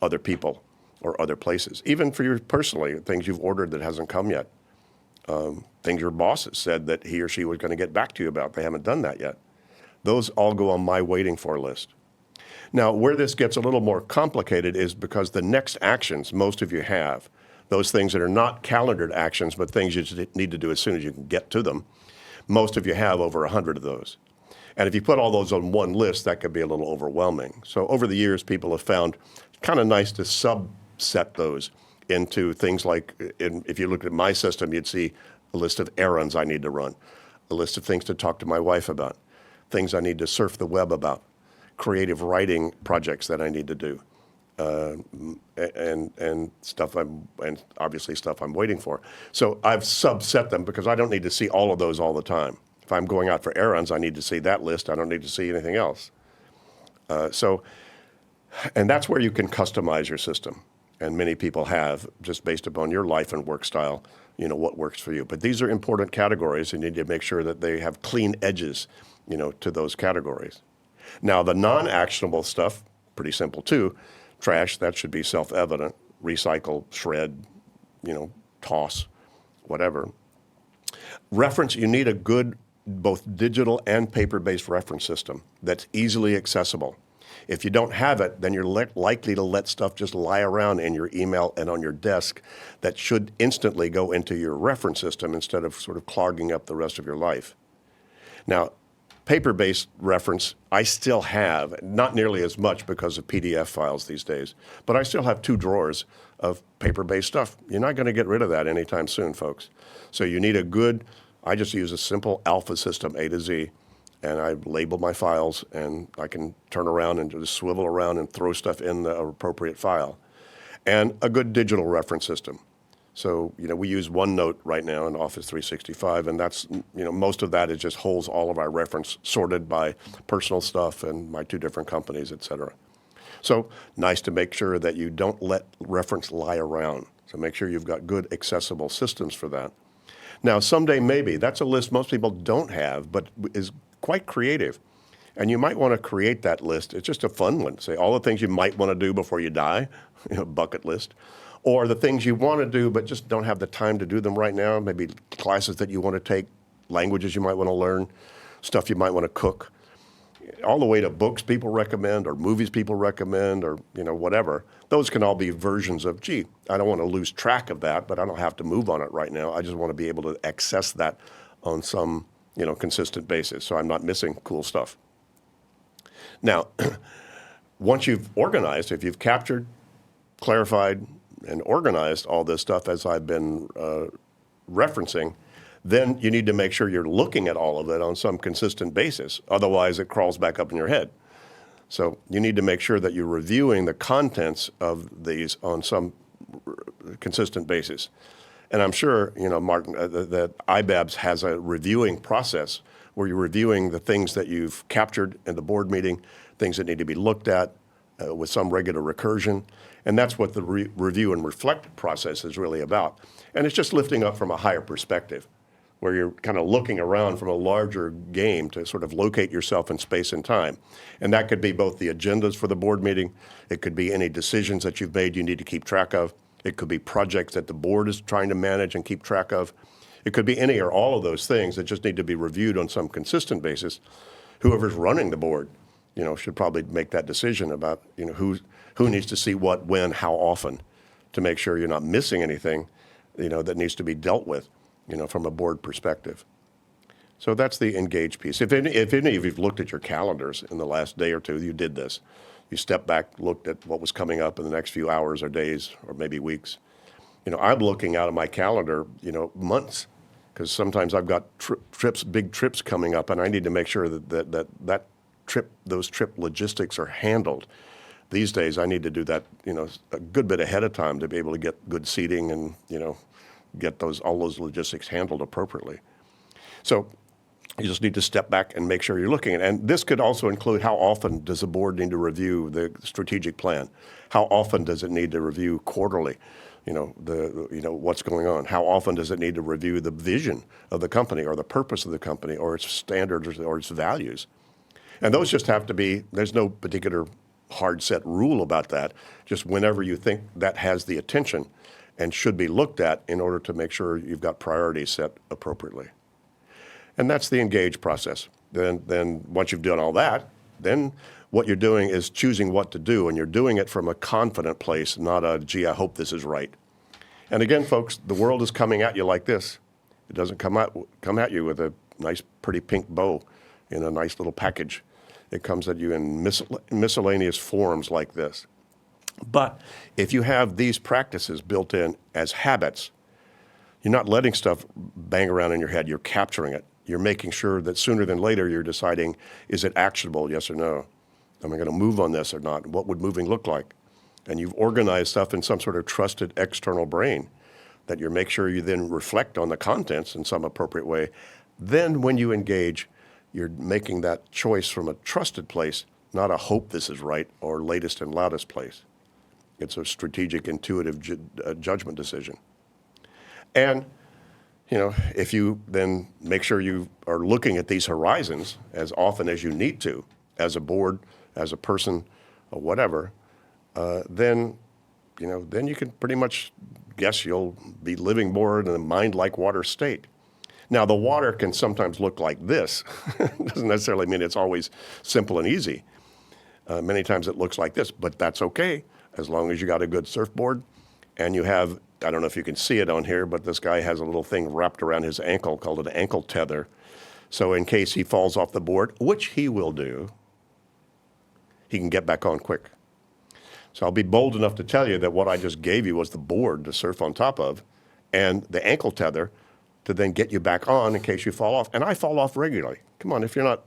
[SPEAKER 2] other people or other places. Even for you personally, things you've ordered that hasn't come yet. Things your boss has said that he or she was going to get back to you about. They haven't done that yet. Those all go on my waiting for list. Now, where this gets a little more complicated is because the next actions most of you have, those things that are not calendared actions, but things you just need to do as soon as you can get to them, most of you have over 100 of those. And if you put all those on one list, that could be a little overwhelming. So over the years, people have found it's kind of nice to subset those into things like, if you look at my system, you'd see a list of errands I need to run, a list of things to talk to my wife about, things I need to surf the web about, creative writing projects that I need to do, and stuff and obviously stuff I'm waiting for. So I've subset them because I don't need to see all of those all the time. If I'm going out for errands, I need to see that list. I don't need to see anything else. And that's where you can customize your system. And many people have, just based upon your life and work style, you know, what works for you. But these are important categories, and you need to make sure that they have clean edges, you know, to those categories. Now, the non-actionable stuff, pretty simple too. Trash, that should be self-evident. Recycle, shred, you know, toss, whatever. Reference, you need a good both digital and paper-based reference system that's easily accessible. If you don't have it, then you're likely to let stuff just lie around in your email and on your desk that should instantly go into your reference system instead of sort of clogging up the rest of your life. Now, paper-based reference, I still have, not nearly as much because of PDF files these days, but I still have 2 drawers of paper-based stuff. You're not going to get rid of that anytime soon, folks. So you need a good, I just use a simple alpha system, A to Z, and I label my files, and I can turn around and just swivel around and throw stuff in the appropriate file. And a good digital reference system. So, we use OneNote right now in Office 365, and that's, most of that is just holds all of our reference sorted by personal stuff and my 2 different companies, et cetera. So nice to make sure that you don't let reference lie around. So make sure you've got good accessible systems for that. Now, someday maybe, that's a list most people don't have, but is quite creative. And you might want to create that list. It's just a fun one. Say all the things you might want to do before you die, bucket list. Or the things you want to do but just don't have the time to do them right now, maybe classes that you want to take, languages you might want to learn, stuff you might want to cook, all the way to books people recommend or movies people recommend or whatever. Those can all be versions of, gee, I don't want to lose track of that, but I don't have to move on it right now. I just want to be able to access that on some consistent basis so I'm not missing cool stuff. Now, once you've organized, if you've captured, clarified, and organized all this stuff as I've been referencing, then you need to make sure you're looking at all of it on some consistent basis. Otherwise, it crawls back up in your head. So you need to make sure that you're reviewing the contents of these on some consistent basis. And I'm sure, Martin, that IBABS has a reviewing process where you're reviewing the things that you've captured in the board meeting, things that need to be looked at with some regular recursion. And that's what the review and reflect process is really about. And it's just lifting up from a higher perspective, where you're kind of looking around from a larger game to sort of locate yourself in space and time. And that could be both the agendas for the board meeting. It could be any decisions that you've made you need to keep track of. It could be projects that the board is trying to manage and keep track of. It could be any or all of those things that just need to be reviewed on some consistent basis. Whoever's running the board, should probably make that decision about, who needs to see what, when, how often, to make sure you're not missing anything, that needs to be dealt with, from a board perspective. So that's the engage piece. If any of you've looked at your calendars in the last day or 2, you did this. You stepped back, looked at what was coming up in the next few hours or days or maybe weeks. I'm looking out of my calendar, months, because sometimes I've got big trips coming up, and I need to make sure that those trip logistics are handled. These days, I need to do that, a good bit ahead of time to be able to get good seating and, get all those logistics handled appropriately. So you just need to step back and make sure you're looking at it. And this could also include how often does the board need to review the strategic plan? How often does it need to review quarterly? What's going on? How often does it need to review the vision of the company or the purpose of the company or its standards or its values? And those just have to be, there's no particular hard set rule about that. Just whenever you think that has the attention and should be looked at in order to make sure you've got priorities set appropriately. And that's the engage process. Then once you've done all that, then what you're doing is choosing what to do, and you're doing it from a confident place, not a, gee, I hope this is right. And again, folks, the world is coming at you like this. It doesn't come at you with a nice, pretty pink bow in a nice little package. It comes at you in miscellaneous forms like this. But if you have these practices built in as habits, you're not letting stuff bang around in your head. You're capturing it. You're making sure that sooner than later you're deciding, is it actionable, yes or no? Am I going to move on this or not? What would moving look like? And you've organized stuff in some sort of trusted external brain that you make sure you then reflect on the contents in some appropriate way. Then when you engage, you're making that choice from a trusted place, not a hope this is right or latest and loudest place. It's a strategic, intuitive judgment decision. And, if you then make sure you are looking at these horizons as often as you need to, as a board, as a person, or whatever, then you can pretty much guess you'll be living more in a mind like water state. Now, the water can sometimes look like this. Doesn't necessarily mean it's always simple and easy. Many times it looks like this, but that's okay as long as you got a good surfboard and you have, I don't know if you can see it on here, but this guy has a little thing wrapped around his ankle called an ankle tether. So in case he falls off the board, which he will do, he can get back on quick. So I'll be bold enough to tell you that what I just gave you was the board to surf on top of and the ankle tether to then get you back on in case you fall off. And I fall off regularly. Come on, if you're not,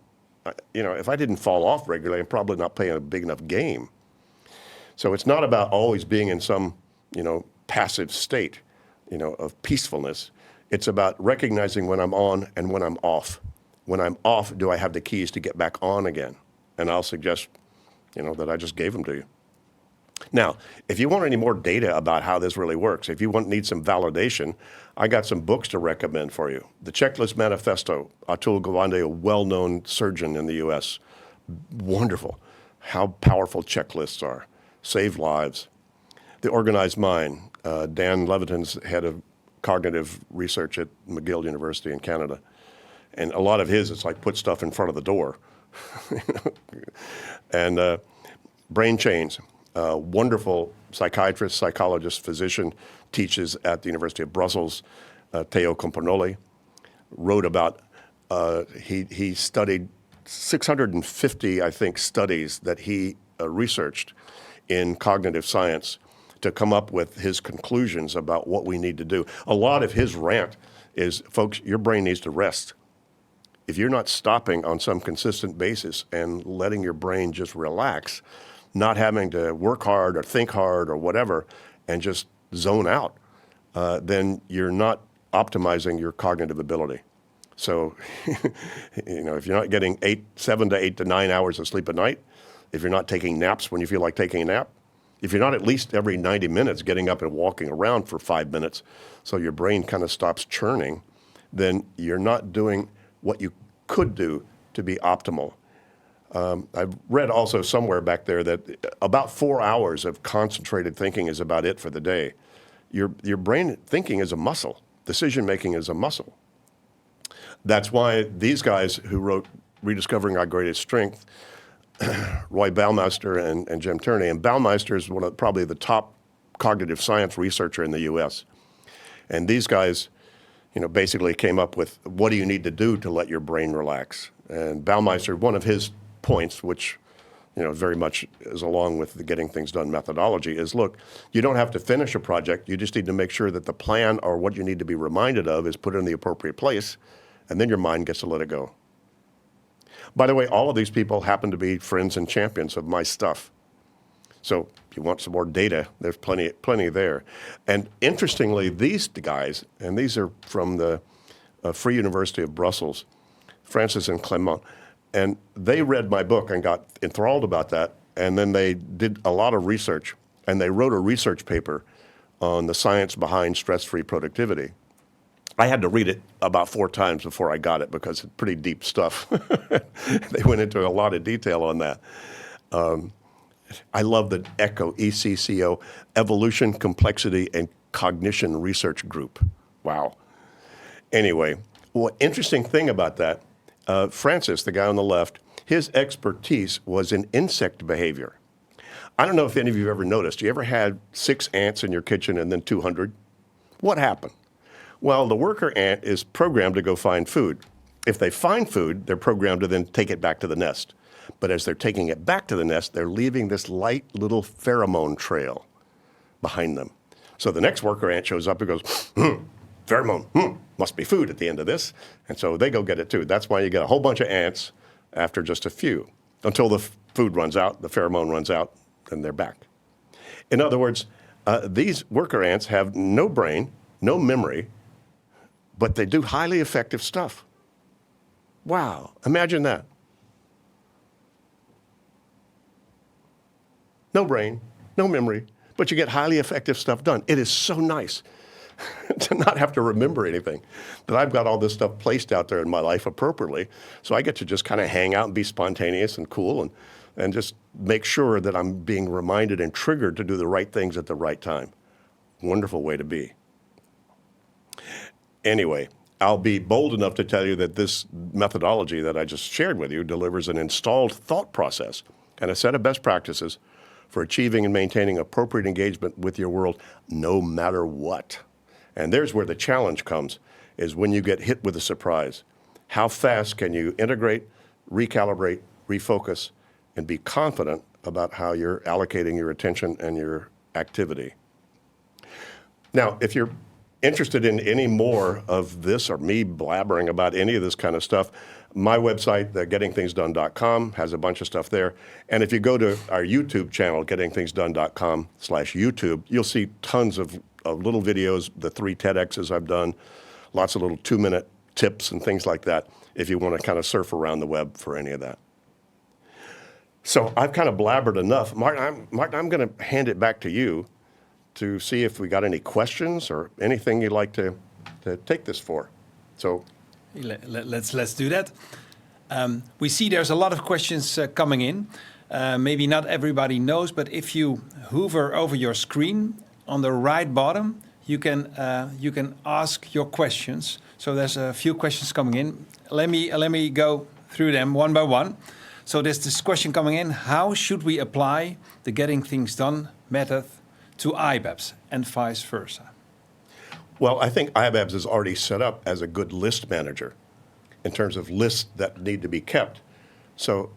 [SPEAKER 2] if I didn't fall off regularly, I'm probably not playing a big enough game. So it's not about always being in some, passive state, of peacefulness. It's about recognizing when I'm on and when I'm off. When I'm off, do I have the keys to get back on again? And I'll suggest, that I just gave them to you. Now, if you want any more data about how this really works, if you need some validation, I got some books to recommend for you. The Checklist Manifesto, Atul Gawande, a well-known surgeon in the U.S. Wonderful how powerful checklists are. Save lives. The Organized Mind, Dan Levitin's head of cognitive research at McGill University in Canada. And a lot of his, it's like put stuff in front of the door. And Brain Chains, wonderful psychiatrist, psychologist, physician, teaches at the University of Brussels. Theo Companoli wrote about, he studied 650, I think, studies that he researched in cognitive science to come up with his conclusions about what we need to do. A lot of his rant is, folks, your brain needs to rest. If you're not stopping on some consistent basis and letting your brain just relax, not having to work hard or think hard or whatever, and just zone out, then you're not optimizing your cognitive ability. So, if you're not getting 7 to 8 to 9 hours of sleep a night, if you're not taking naps when you feel like taking a nap, if you're not at least every 90 minutes getting up and walking around for 5 minutes so your brain kind of stops churning, then you're not doing what you could do to be optimal. I've read also somewhere back there that about 4 hours of concentrated thinking is about it for the day. Your brain thinking is a muscle. Decision-making is a muscle. That's why these guys who wrote Rediscovering Our Greatest Strength, Roy Baumeister and Jim Turney, and Baumeister is probably the top cognitive science researcher in the U.S. And these guys, basically came up with what do you need to do to let your brain relax. And Baumeister, one of his points, which very much is along with the getting things done methodology, is look, you don't have to finish a project. You just need to make sure that the plan or what you need to be reminded of is put in the appropriate place, and then your mind gets to let it go. By the way, all of these people happen to be friends and champions of my stuff. So if you want some more data, there's plenty there. And interestingly, these guys, and these are from the Free University of Brussels, Francis and Clement, and they read my book and got enthralled about that, and then they did a lot of research, and they wrote a research paper on the science behind stress-free productivity. I had to read it about 4 times before I got it because it's pretty deep stuff. They went into a lot of detail on that. I love the ECCO, ECCO, Evolution, Complexity, and Cognition Research Group. Wow. Anyway, what interesting thing about that, Francis, the guy on the left, his expertise was in insect behavior. I don't know if any of you have ever noticed, you ever had 6 ants in your kitchen and then 200? What happened? Well, the worker ant is programmed to go find food. If they find food, they're programmed to then take it back to the nest. But as they're taking it back to the nest, they're leaving this light little pheromone trail behind them. So the next worker ant shows up and goes, pheromone, must be food at the end of this. And so they go get it too. That's why you get a whole bunch of ants after just a few. Until the food runs out, the pheromone runs out, and they're back. In other words, these worker ants have no brain, no memory, but they do highly effective stuff. Wow, imagine that. No brain, no memory, but you get highly effective stuff done. It is so nice to not have to remember anything, that I've got all this stuff placed out there in my life appropriately, so I get to just kind of hang out and be spontaneous and cool and just make sure that I'm being reminded and triggered to do the right things at the right time. Wonderful way to be. Anyway, I'll be bold enough to tell you that this methodology that I just shared with you delivers an installed thought process and a set of best practices for achieving and maintaining appropriate engagement with your world no matter what. And there's where the challenge comes, is when you get hit with a surprise. How fast can you integrate, recalibrate, refocus, and be confident about how you're allocating your attention and your activity. Now, if you're interested in any more of this or me blabbering about any of this kind of stuff, my website, gettingthingsdone.com, has a bunch of stuff there. And if you go to our YouTube channel, gettingthingsdone.com/YouTube, you'll see tons of little videos, the 3 TEDx's I've done, lots of little 2-minute tips and things like that, if you want to kind of surf around the web for any of that. So I've kind of blabbered enough. Martin, I'm going to hand it back to you to see if we got any questions or anything you'd like to take this for. So
[SPEAKER 1] Let's do that. We see there's a lot of questions coming in. Maybe not everybody knows, but if you hover over your screen on the right bottom, you can ask your questions. So there's a few questions coming in. Let me go through them one by one. So there's this question coming in: how should we apply the Getting Things Done method to IBABS and vice versa?
[SPEAKER 2] Well, I think IBABS is already set up as a good list manager in terms of lists that need to be kept. So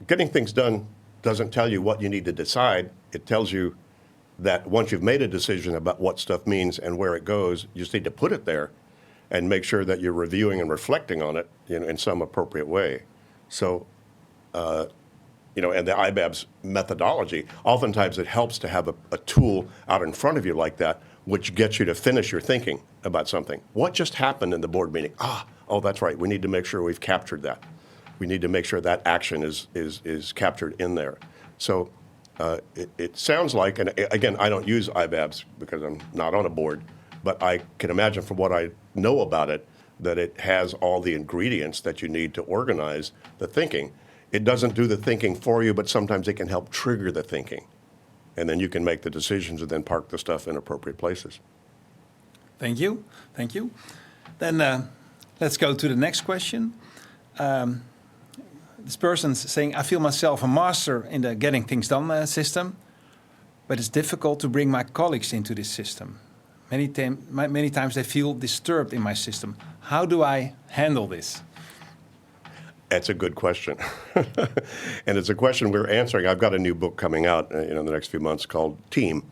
[SPEAKER 2] Getting Things Done doesn't tell you what you need to decide. It tells you that once you've made a decision about what stuff means and where it goes, you just need to put it there and make sure that you're reviewing and reflecting on it in some appropriate way. So, and the IBABS methodology, oftentimes it helps to have a tool out in front of you like that, which gets you to finish your thinking about something. What just happened in the board meeting? Oh, that's right. We need to make sure we've captured that. We need to make sure that action is captured in there. So it sounds like, and again, I don't use IBABS because I'm not on a board, but I can imagine from what I know about it that it has all the ingredients that you need to organize the thinking. It doesn't do the thinking for you, but sometimes it can help trigger the thinking. And then you can make the decisions and then park the stuff in appropriate places.
[SPEAKER 1] Thank you. Thank you. Then let's go to the next question. This person's saying, I feel myself a master in the Getting Things Done system, but it's difficult to bring my colleagues into this system. Many times they feel disturbed in my system. How do I handle this?
[SPEAKER 2] That's a good question. And it's a question we're answering. I've got a new book coming out in the next few months called Team,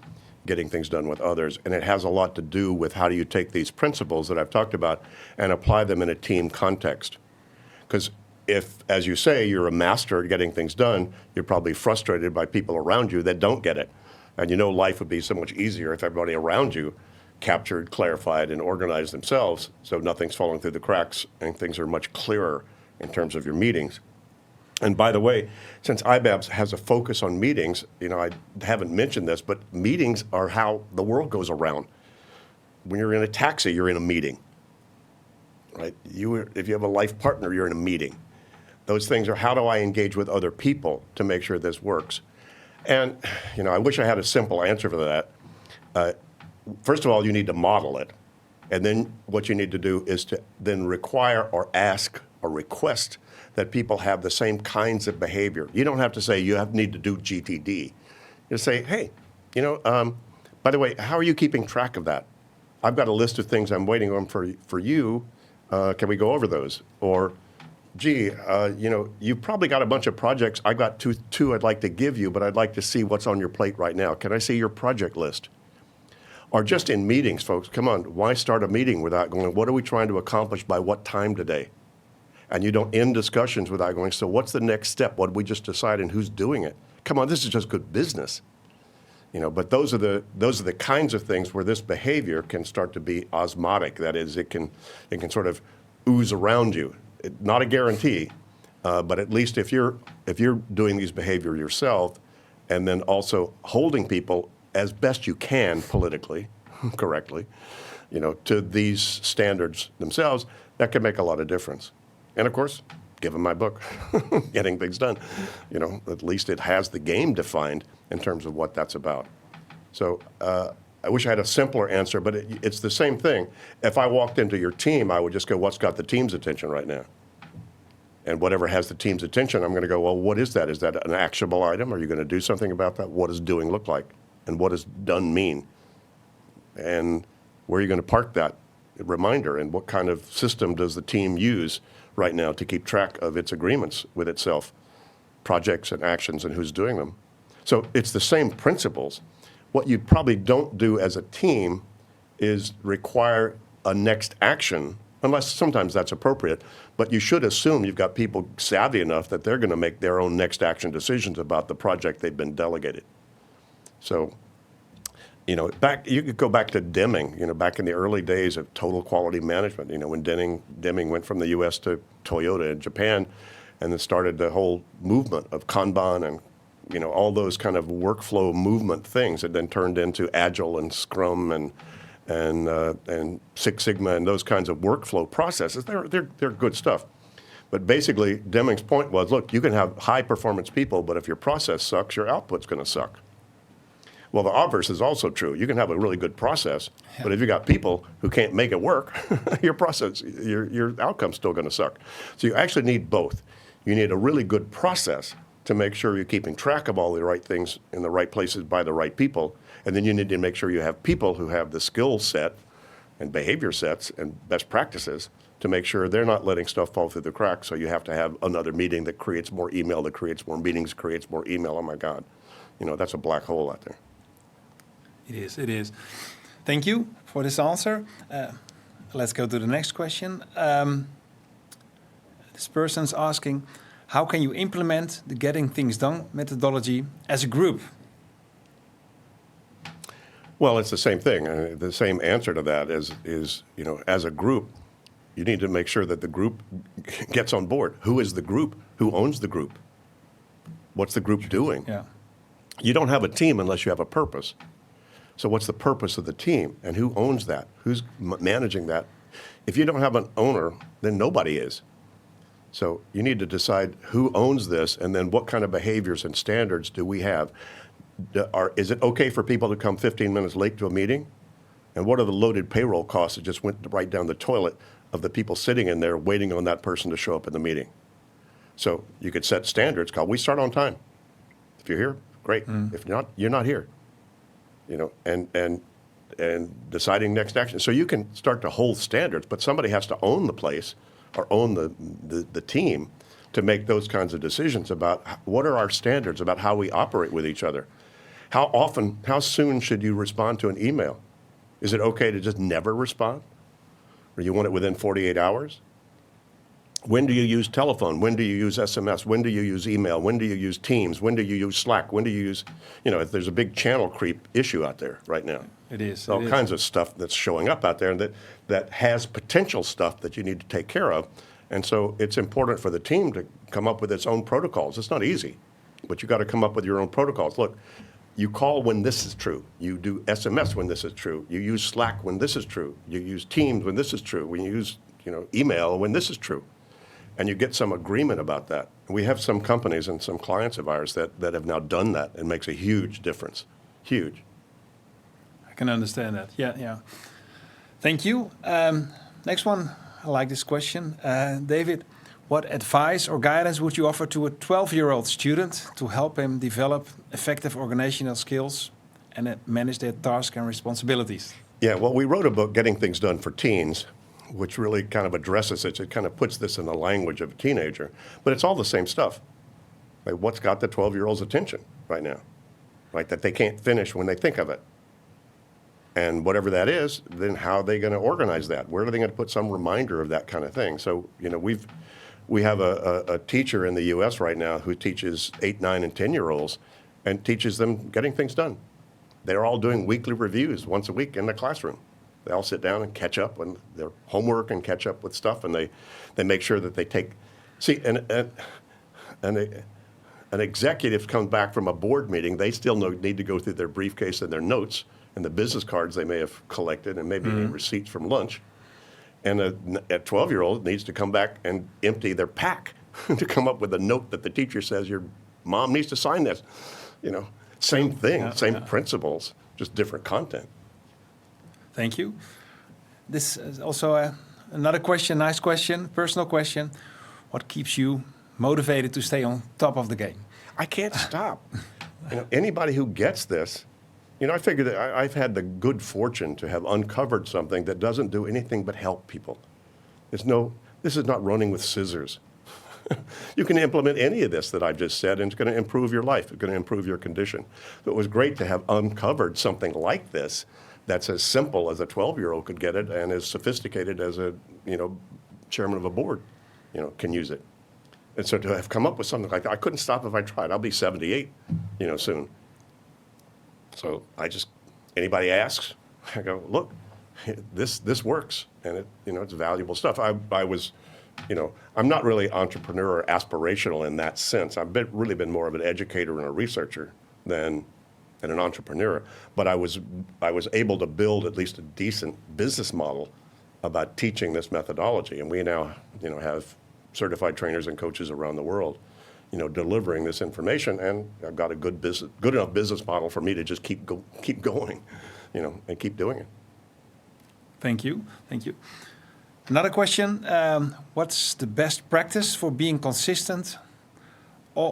[SPEAKER 2] Getting Things Done with Others. And it has a lot to do with how do you take these principles that I've talked about and apply them in a team context. Because if, as you say, you're a master at getting things done, you're probably frustrated by people around you that don't get it. And life would be so much easier if everybody around you captured, clarified, and organized themselves so nothing's falling through the cracks and things are much clearer in terms of your meetings. And by the way, since IBABS has a focus on meetings, I haven't mentioned this, but meetings are how the world goes around. When you're in a taxi, you're in a meeting, right? If you have a life partner, you're in a meeting. Those things are, how do I engage with other people to make sure this works? And, I wish I had a simple answer for that. First of all, you need to model it. And then what you need to do is to then require or ask or request that people have the same kinds of behavior. You don't have to say you need to do GTD. You say, hey, by the way, how are you keeping track of that? I've got a list of things I'm waiting on for you. Can we go over those? Or, gee, you've probably got a bunch of projects. I've got two I'd like to give you, but I'd like to see what's on your plate right now. Can I see your project list? Or just in meetings, folks, come on, why start a meeting without going, what are we trying to accomplish by what time today? And you don't end discussions without going, so what's the next step? What did we just decide and who's doing it? Come on, this is just good business. But those are the kinds of things where this behavior can start to be osmotic. That is, it can sort of ooze around you. Not a guarantee, but at least if you're doing these behavior yourself, and then also holding people as best you can politically, correctly, to these standards themselves, that can make a lot of difference. And of course, give them my book, Getting Things Done. At least it has the game defined in terms of what that's about. So I wish I had a simpler answer, but it's the same thing. If I walked into your team, I would just go, what's got the team's attention right now? And whatever has the team's attention, I'm going to go, well, what is that? Is that an actionable item? Are you going to do something about that? What does doing look like? And what does done mean? And where are you going to park that reminder? And what kind of system does the team use right now to keep track of its agreements with itself, projects and actions and who's doing them? So it's the same principles. What you probably don't do as a team is require a next action, unless sometimes that's appropriate. But you should assume you've got people savvy enough that they're going to make their own next action decisions about the project they've been delegated. So, you could go back to Deming, back in the early days of total quality management, when Deming went from the U.S. to Toyota in Japan, and then started the whole movement of Kanban and all those kind of workflow movement things that then turned into Agile and Scrum and Six Sigma and those kinds of workflow processes. They're good stuff. But basically, Deming's point was, look, you can have high performance people, but if your process sucks, your output's going to suck. Well, the obverse is also true. You can have a really good process, but if you got people who can't make it work, your process, your outcome's still going to suck. So you actually need both. You need a really good process to make sure you're keeping track of all the right things in the right places by the right people. And then you need to make sure you have people who have the skill set and behavior sets and best practices to make sure they're not letting stuff fall through the cracks. So you have to have another meeting that creates more email, that creates more meetings, creates more email. Oh my God, that's a black hole out there.
[SPEAKER 1] It is. Thank you for this answer. Let's go to the next question. This person's asking, how can you implement the Getting Things Done methodology as a group?
[SPEAKER 2] Well, it's the same thing. The same answer to that is as a group, you need to make sure that the group gets on board. Who is the group? Who owns the group? What's the group doing?
[SPEAKER 1] Yeah.
[SPEAKER 2] You don't have a team unless you have a purpose. So what's the purpose of the team, and who owns that? Who's managing that? If you don't have an owner, then nobody is. So you need to decide who owns this, and then what kind of behaviors and standards do we have? Is it okay for people to come 15 minutes late to a meeting? And what are the loaded payroll costs that just went right down the toilet of the people sitting in there waiting on that person to show up in the meeting? So you could set standards called, we start on time. If you're here, great. If not, you're not here. And deciding next action. So you can start to hold standards, but somebody has to own the place or own the team to make those kinds of decisions about what are our standards about how we operate with each other. How soon should you respond to an email? Is it okay to just never respond? Or you want it within 48 hours? When do you use telephone? When do you use SMS? When do you use email? When do you use Teams? When do you use Slack? When do you use, there's a big channel creep issue out there right now.
[SPEAKER 1] It is.
[SPEAKER 2] All kinds of stuff that's showing up out there that has potential stuff that you need to take care of. And so it's important for the team to come up with its own protocols. It's not easy, but you got to come up with your own protocols. Look, you call when this is true. You do SMS when this is true. You use Slack when this is true. You use Teams when this is true. When you use, email when this is true. And you get some agreement about that. And we have some companies and some clients of ours that have now done that, and makes a huge difference. Huge.
[SPEAKER 1] I can understand that. Yeah. Thank you. Next one. I like this question. David, what advice or guidance would you offer to a 12-year-old student to help him develop effective organizational skills and manage their tasks and responsibilities?
[SPEAKER 2] Yeah, well, we wrote a book, Getting Things Done for Teens, which really kind of addresses it. It kind of puts this in the language of a teenager. But it's all the same stuff. Like, what's got the 12-year-old's attention right now? Right, that they can't finish when they think of it. And whatever that is, then how are they going to organize that? Where are they going to put some reminder of that kind of thing? So, we have a teacher in the U.S. right now who teaches 8, 9, and 10-year-olds and teaches them getting things done. They're all doing weekly reviews once a week in the classroom. They all sit down and catch up on their homework and catch up with stuff, and they make sure that they take. See, an executive comes back from a board meeting, they still need to go through their briefcase and their notes and the business cards they may have collected and maybe receipts from lunch. And a 12-year-old needs to come back and empty their pack to come up with a note that the teacher says your mom needs to sign this. Same thing, same principles, just different content.
[SPEAKER 1] Thank you. This is also another question, nice question, personal question. What keeps you motivated to stay on top of the game?
[SPEAKER 2] I can't stop. Anybody who gets this, I figured that I've had the good fortune to have uncovered something that doesn't do anything but help people. This is not running with scissors. You can implement any of this that I've just said, and it's going to improve your life. It's going to improve your condition. So it was great to have uncovered something like this that's as simple as a 12-year-old could get it, and as sophisticated as a, chairman of a board, can use it. And so to have come up with something like that, I couldn't stop if I tried. I'll be 78, soon. So anybody asks, I go, look, this works, and it's valuable stuff. I was, I'm not really entrepreneur or aspirational in that sense. I've really been more of an educator and a researcher than an entrepreneur. But I was able to build at least a decent business model about teaching this methodology, and we now, have certified trainers and coaches around the world, delivering this information, and I've got a good enough business model for me to just keep going, and keep doing it.
[SPEAKER 1] Thank you. Another question, what's the best practice for being consistent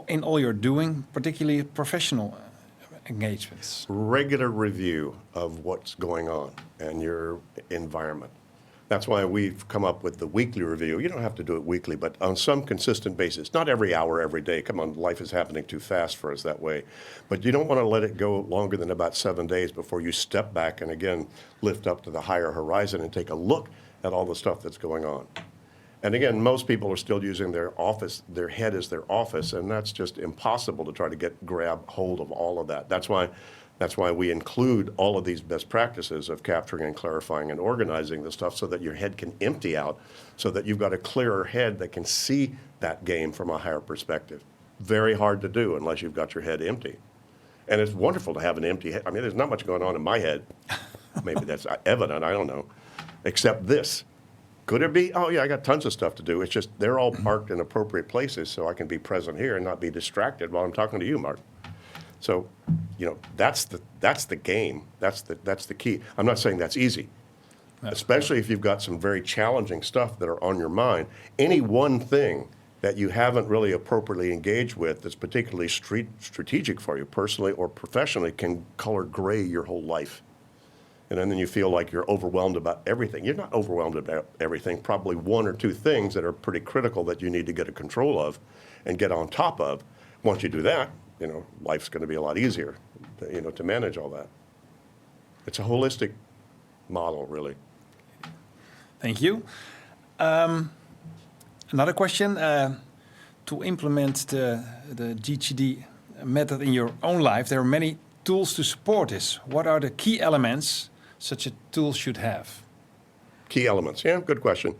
[SPEAKER 1] in all you're doing, particularly professional engagements?
[SPEAKER 2] Regular review of what's going on and your environment. That's why we've come up with the weekly review. You don't have to do it weekly, but on some consistent basis. Not every hour, every day. Come on, life is happening too fast for us that way. But you don't want to let it go longer than about 7 days before you step back and again lift up to the higher horizon and take a look at all the stuff that's going on. And again, most people are still using their head as their office, and that's just impossible to try to grab hold of all of that. That's why we include all of these best practices of capturing and clarifying and organizing the stuff so that your head can empty out, so that you've got a clearer head that can see that game from a higher perspective. Very hard to do unless you've got your head empty. And it's wonderful to have an empty head. I mean, there's not much going on in my head. Maybe that's evident, I don't know, except this. Could it be? Oh, yeah, I got tons of stuff to do. It's just they're all parked in appropriate places so I can be present here and not be distracted while I'm talking to you, Mark. So, that's the game. That's the key. I'm not saying that's easy, especially if you've got some very challenging stuff that are on your mind. Any one thing that you haven't really appropriately engaged with that's particularly strategic for you personally or professionally can color gray your whole life. And then you feel like you're overwhelmed about everything. You're not overwhelmed about everything. Probably one or two things that are pretty critical that you need to get a control of and get on top of. Once you do that, life's going to be a lot easier, to manage all that. It's a holistic model, really.
[SPEAKER 1] Thank you. Another question, to implement the GTD method in your own life, there are many tools to support this. What are the key elements such a tool should have?
[SPEAKER 2] Key elements, yeah, good question.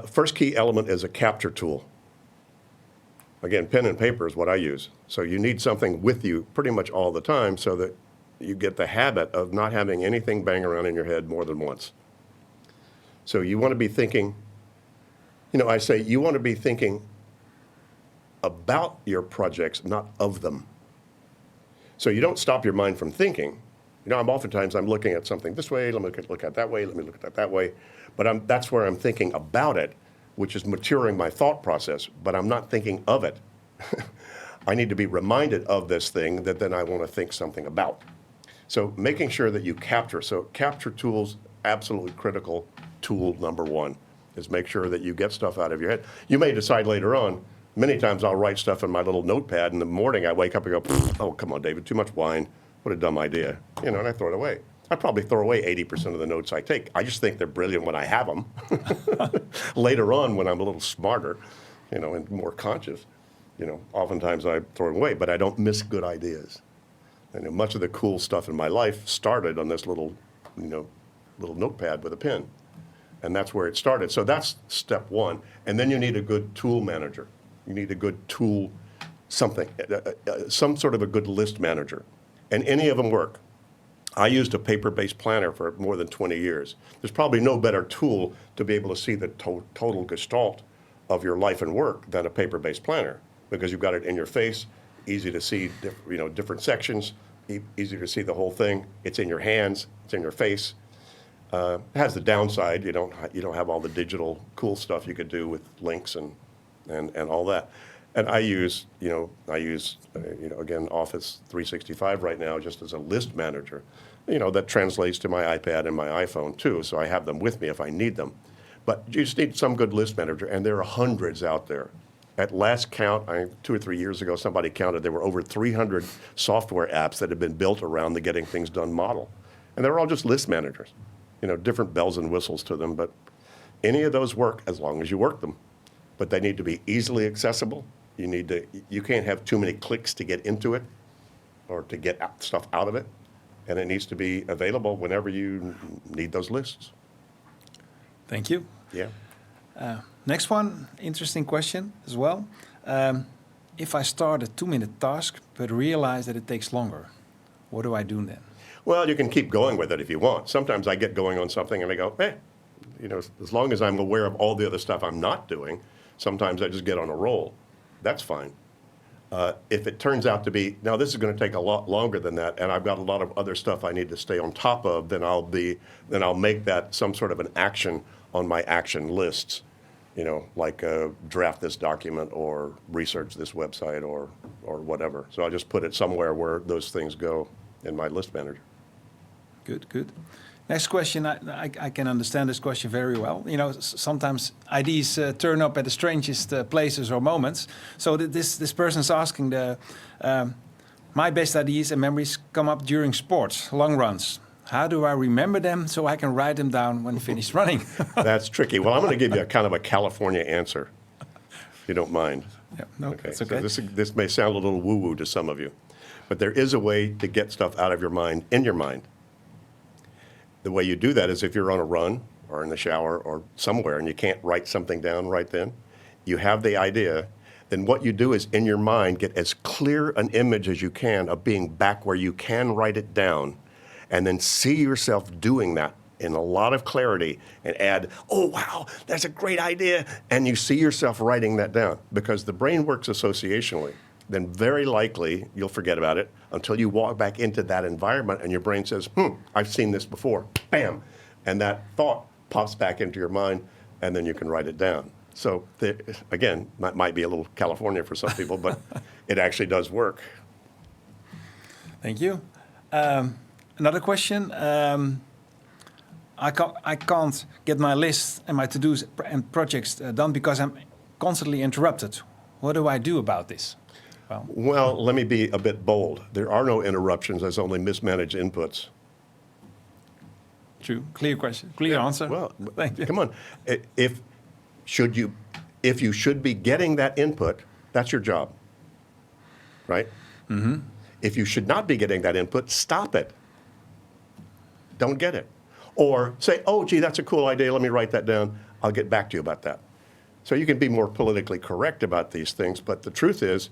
[SPEAKER 2] First key element is a capture tool. Again, pen and paper is what I use. So you need something with you pretty much all the time so that you get the habit of not having anything bang around in your head more than once. So you want to be thinking, I say you want to be thinking about your projects, not of them. So you don't stop your mind from thinking. Oftentimes I'm looking at something this way, let me look at that way, let me look at that way. But that's where I'm thinking about it, which is maturing my thought process, but I'm not thinking of it. I need to be reminded of this thing that then I want to think something about. So making sure that you capture. So capture tools, absolutely critical tool number one, is make sure that you get stuff out of your head. You may decide later on, many times I'll write stuff in my little notepad. In the morning I wake up and go, oh, come on, David, too much wine. What a dumb idea. And I throw it away. I probably throw away 80% of the notes I take. I just think they're brilliant when I have them. Later on, when I'm a little smarter, and more conscious, oftentimes I throw them away, but I don't miss good ideas. And much of the cool stuff in my life started on this little notepad with a pen. And that's where it started. So that's step one. And then you need a good tool manager. You need a good tool, some sort of a good list manager. And any of them work. I used a paper-based planner for more than 20 years. There's probably no better tool to be able to see the total gestalt of your life and work than a paper-based planner, because you've got it in your face, easy to see different sections, easy to see the whole thing. It's in your hands, it's in your face. It has the downside, you don't have all the digital cool stuff you could do with links and all that. And I use again, Office 365 right now just as a list manager, that translates to my iPad and my iPhone too, so I have them with me if I need them. But you just need some good list manager, and there are hundreds out there. At last count, 2 or 3 years ago, somebody counted there were over 300 software apps that had been built around the getting things done model. And they were all just list managers, different bells and whistles to them. But any of those work as long as you work them. But they need to be easily accessible. You can't have too many clicks to get into it or to get stuff out of it. And it needs to be available whenever you need those lists.
[SPEAKER 1] Thank you.
[SPEAKER 2] Yeah.
[SPEAKER 1] Next one, interesting question as well. If I start a 2-minute task but realize that it takes longer, what do I do then?
[SPEAKER 2] Well, you can keep going with it if you want. Sometimes I get going on something and I go, as long as I'm aware of all the other stuff I'm not doing, sometimes I just get on a roll. That's fine. If it turns out to be, now this is going to take a lot longer than that, and I've got a lot of other stuff I need to stay on top of, then I'll make that some sort of an action on my action lists. Like draft this document or research this website or whatever. So I just put it somewhere where those things go in my list manager.
[SPEAKER 1] Good. Next question, I can understand this question very well. Sometimes ideas turn up at the strangest places or moments. So this person's asking my best ideas and memories come up during sports, long runs. How do I remember them so I can write them down when finished running?
[SPEAKER 2] That's tricky. Well, I'm going to give you a kind of a California answer, if you don't mind.
[SPEAKER 1] Yeah, no,
[SPEAKER 2] Okay.
[SPEAKER 1] it's okay.
[SPEAKER 2] So this may sound a little woo-woo to some of you, but there is a way to get stuff out of your mind in your mind. The way you do that is if you're on a run or in the shower or somewhere and you can't write something down right then, you have the idea, then what you do is in your mind get as clear an image as you can of being back where you can write it down, and then see yourself doing that in a lot of clarity and add, oh, wow, that's a great idea. And you see yourself writing that down because the brain works associationally. Then very likely you'll forget about it until you walk back into that environment and your brain says, I've seen this before, bam. And that thought pops back into your mind and then you can write it down. So again, that might be a little California for some people, but it actually does work.
[SPEAKER 1] Thank you. Another question. I can't get my list and my to-dos and projects done because I'm constantly interrupted. What do I do about this?
[SPEAKER 2] Well, let me be a bit bold. There are no interruptions. There's only mismanaged inputs.
[SPEAKER 1] True. Clear question. Clear answer.
[SPEAKER 2] Well,
[SPEAKER 1] thank you.
[SPEAKER 2] come on. If you should be getting that input, that's your job, right? Mm-hmm. If you should not be getting that input, stop it. Don't get it. Or say, oh, gee, that's a cool idea. Let me write that down. I'll get back to you about that. So you can be more politically correct about these things, but the truth is,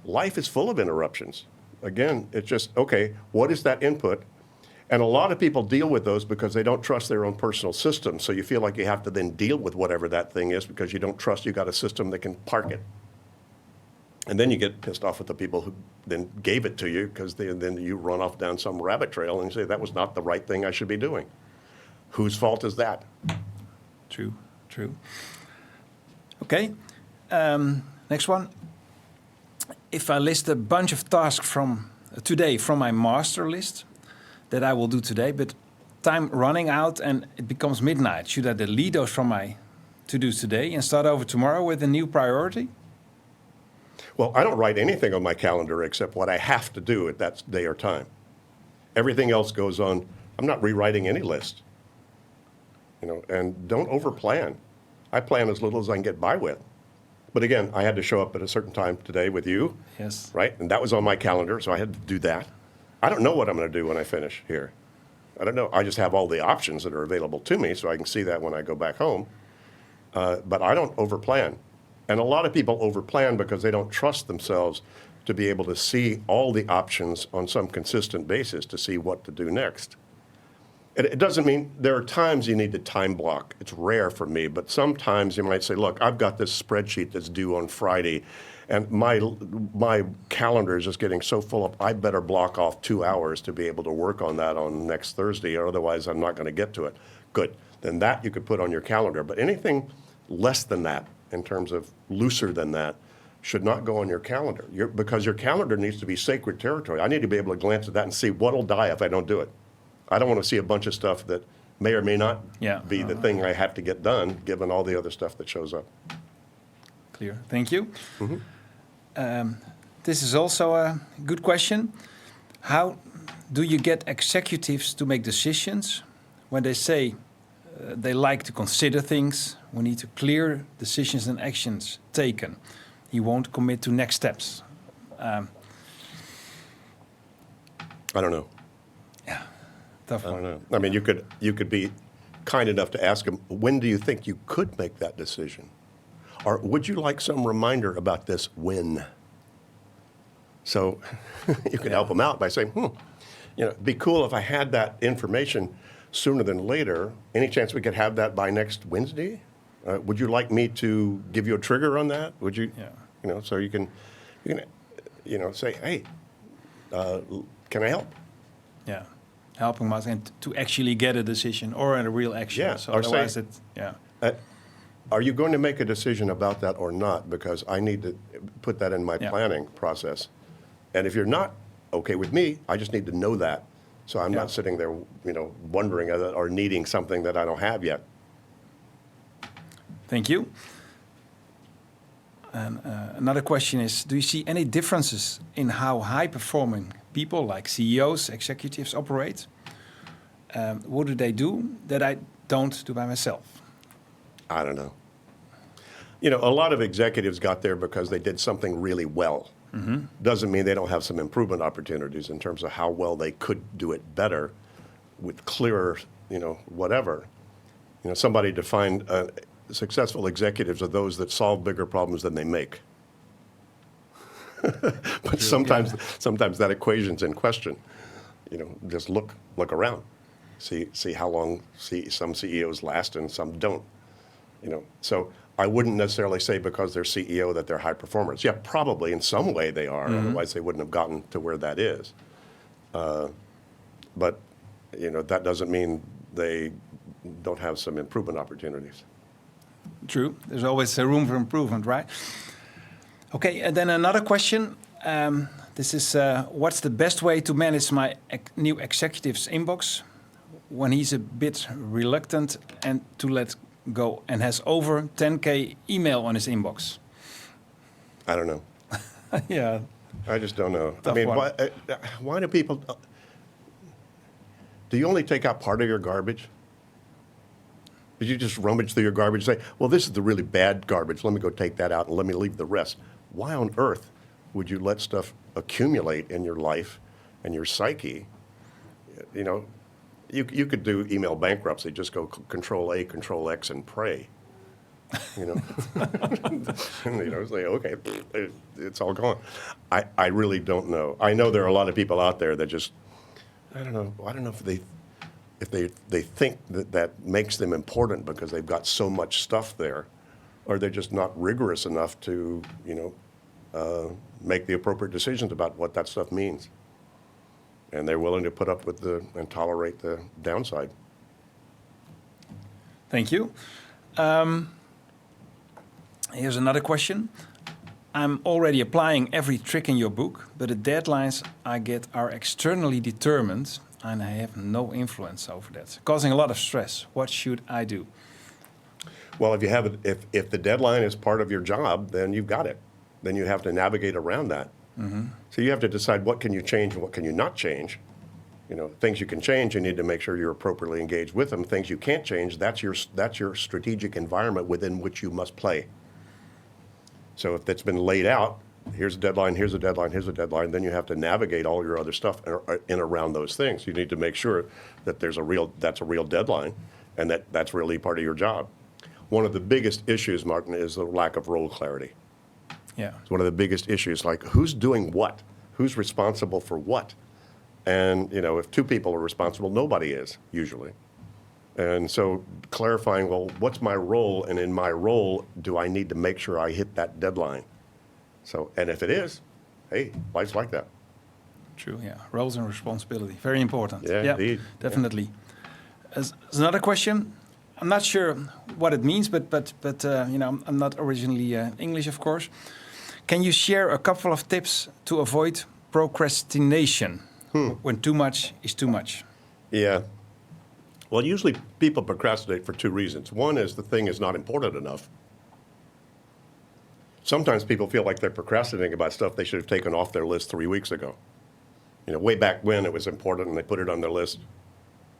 [SPEAKER 2] life is full of interruptions. Again, it's just, okay, what is that input? And a lot of people deal with those because they don't trust their own personal system. So you feel like you have to then deal with whatever that thing is because you don't trust you got a system that can park it. And then you get pissed off with the people who then gave it to you because then you run off down some rabbit trail and you say, that was not the right thing I should be doing. Whose fault is that?
[SPEAKER 1] True. Okay. Next one. If I list a bunch of tasks from today from my master list that I will do today, but time running out and it becomes midnight, should I delete those from my to-dos today and start over tomorrow with a new priority?
[SPEAKER 2] Well, I don't write anything on my calendar except what I have to do at that day or time. Everything else goes on. I'm not rewriting any list. And don't overplan. I plan as little as I can get by with. But again, I had to show up at a certain time today with you.
[SPEAKER 1] Yes.
[SPEAKER 2] Right? And that was on my calendar, so I had to do that. I don't know what I'm going to do when I finish here. I don't know. I just have all the options that are available to me, so I can see that when I go back home. But I don't overplan. And a lot of people overplan because they don't trust themselves to be able to see all the options on some consistent basis to see what to do next. It doesn't mean there are times you need to time block. It's rare for me, but sometimes you might say, look, I've got this spreadsheet that's due on Friday, and my calendar is just getting so full up, I better block off 2 hours to be able to work on that on next Thursday, or otherwise I'm not going to get to it. Good. Then that you could put on your calendar. But anything less than that, in terms of looser than that, should not go on your calendar. Because your calendar needs to be sacred territory. I need to be able to glance at that and see what'll die if I don't do it. I don't want to see a bunch of stuff that may or may not be the thing I have to get done, given all the other stuff that shows up.
[SPEAKER 1] clear. Thank you. This is also a good question. How do you get executives to make decisions when they say they like to consider things? We need to clear decisions and actions taken. He won't commit to next steps.
[SPEAKER 2] I don't know.
[SPEAKER 1] Yeah, tough
[SPEAKER 2] I
[SPEAKER 1] one.
[SPEAKER 2] don't know. I mean, you could be kind enough to ask him, when do you think you could make that decision? Or would you like some reminder about this when? So you can help them out by saying, it'd be cool if I had that information sooner than later. Any chance we could have that by next Wednesday? Would you like me to give you a trigger on that? Would you?
[SPEAKER 1] Yeah.
[SPEAKER 2] So you can, say, hey, can I help?
[SPEAKER 1] Yeah, helping us and to actually get a decision or a real action.
[SPEAKER 2] Yeah,
[SPEAKER 1] So
[SPEAKER 2] or
[SPEAKER 1] otherwise,
[SPEAKER 2] say-
[SPEAKER 1] yeah.
[SPEAKER 2] Are you going to make a decision about that or not? Because I need to put that in my
[SPEAKER 1] Yeah.
[SPEAKER 2] planning process. And if you're not okay with me, I just need to know that. So I'm
[SPEAKER 1] Yeah.
[SPEAKER 2] not sitting there, wondering or needing something that I don't have yet.
[SPEAKER 1] Thank you. And another question is, do you see any differences in how high-performing people like CEOs, executives operate? What do they do that I don't do by myself?
[SPEAKER 2] I don't know. A lot of executives got there because they did something really well. Doesn't mean they don't have some improvement opportunities in terms of how well they could do it better with clearer, whatever. Somebody defined successful executives are those that solve bigger problems than they make. But sometimes that equation's in question. Just look around, see how long some CEOs last and some don't. So I wouldn't necessarily say because they're CEO that they're high performers. Yeah, probably in some way they are. Otherwise they wouldn't have gotten to where that is. But that doesn't mean they don't have some improvement opportunities.
[SPEAKER 1] True. There's always a room for improvement, right? Okay, and then another question. This is, what's the best way to manage my new executive's inbox when he's a bit reluctant and to let go and has over 10K email on his inbox?
[SPEAKER 2] I don't know.
[SPEAKER 1] Yeah.
[SPEAKER 2] I just don't know.
[SPEAKER 1] Tough one.
[SPEAKER 2] Why do people... Do you only take out part of your garbage? Did you just rummage through your garbage and say, well, this is the really bad garbage. Let me go take that out and let me leave the rest. Why on earth would you let stuff accumulate in your life and your psyche? You could do email bankruptcy. Just go Control A, Control X, and pray. Say, okay, it's all gone. I really don't know. I know there are a lot of people out there that just, I don't know if they think that makes them important because they've got so much stuff there, or they're just not rigorous enough to, make the appropriate decisions about what that stuff means. And they're willing to put up with and tolerate the downside.
[SPEAKER 1] Thank you. Here's another question. I'm already applying every trick in your book, but the deadlines I get are externally determined and I have no influence over that, causing a lot of stress. What should I do?
[SPEAKER 2] Well, if the deadline is part of your job, then you've got it. Then you have to navigate around that. So you have to decide what can you change and what can you not change. Things you can change, you need to make sure you're appropriately engaged with them. Things you can't change, that's your strategic environment within which you must play. So if that's been laid out, here's a deadline, here's a deadline, here's a deadline, then you have to navigate all your other stuff in around those things. You need to make sure that that's a real deadline and that's really part of your job. One of the biggest issues, Martin, is the lack of role clarity.
[SPEAKER 1] Yeah.
[SPEAKER 2] It's one of the biggest issues, like who's doing what? Who's responsible for what? And, if two people are responsible, nobody is, usually. And so clarifying, well, what's my role? And in my role, do I need to make sure I hit that deadline? So, and if it is, hey, life's like that.
[SPEAKER 1] True, yeah. Roles and responsibility, very important.
[SPEAKER 2] Yeah, indeed.
[SPEAKER 1] Definitely. There's another question. I'm not sure what it means, but I'm not originally English, of course. Can you share a couple of tips to avoid procrastination when too much is too much?
[SPEAKER 2] Yeah. Well, usually people procrastinate for two reasons. One is the thing is not important enough. Sometimes people feel like they're procrastinating about stuff they should have taken off their list 3 weeks ago. Way back when it was important and they put it on their list,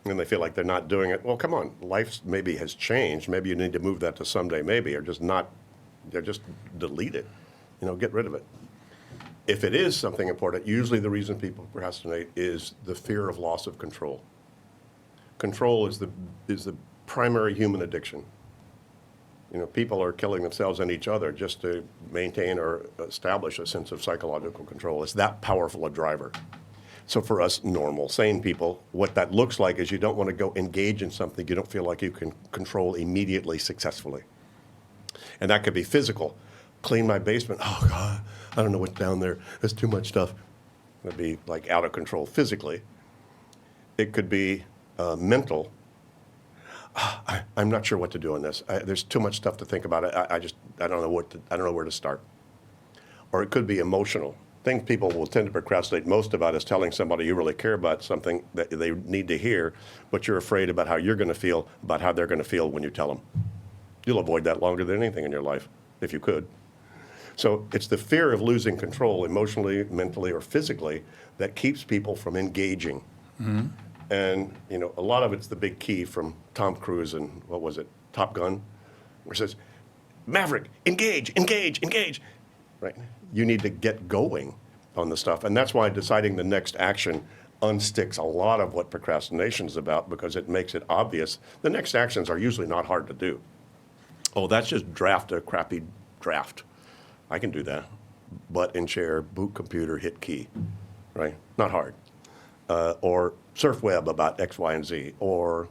[SPEAKER 2] and they feel like they're not doing it. Well, come on, life maybe has changed. Maybe you need to move that to someday maybe, or just delete it. Get rid of it. If it is something important, usually the reason people procrastinate is the fear of loss of control. Control is the primary human addiction. People are killing themselves and each other just to maintain or establish a sense of psychological control. It's that powerful a driver. So for us normal, sane people, what that looks like is you don't want to go engage in something you don't feel like you can control immediately successfully. And that could be physical. Clean my basement. Oh, God, I don't know what's down there. There's too much stuff. It would be like out of control physically. It could be mental. I'm not sure what to do on this. There's too much stuff to think about. I don't know where to start. Or it could be emotional. Things people will tend to procrastinate most about is telling somebody you really care about something that they need to hear, but you're afraid about how you're going to feel, about how they're going to feel when you tell them. You'll avoid that longer than anything in your life, if you could. So it's the fear of losing control emotionally, mentally, or physically that keeps people from engaging. Mm-hmm. And, a lot of it's the big key from Tom Cruise and, what was it, Top Gun, where it says, Maverick, engage, engage, engage, right? You need to get going on the stuff. And that's why deciding the next action unsticks a lot of what procrastination is about, because it makes it obvious. The next actions are usually not hard to do. Oh, that's just draft a crappy draft. I can do that. Butt in chair, boot computer, hit key, right? Not hard. Or surf web about X, Y, and Z. Or,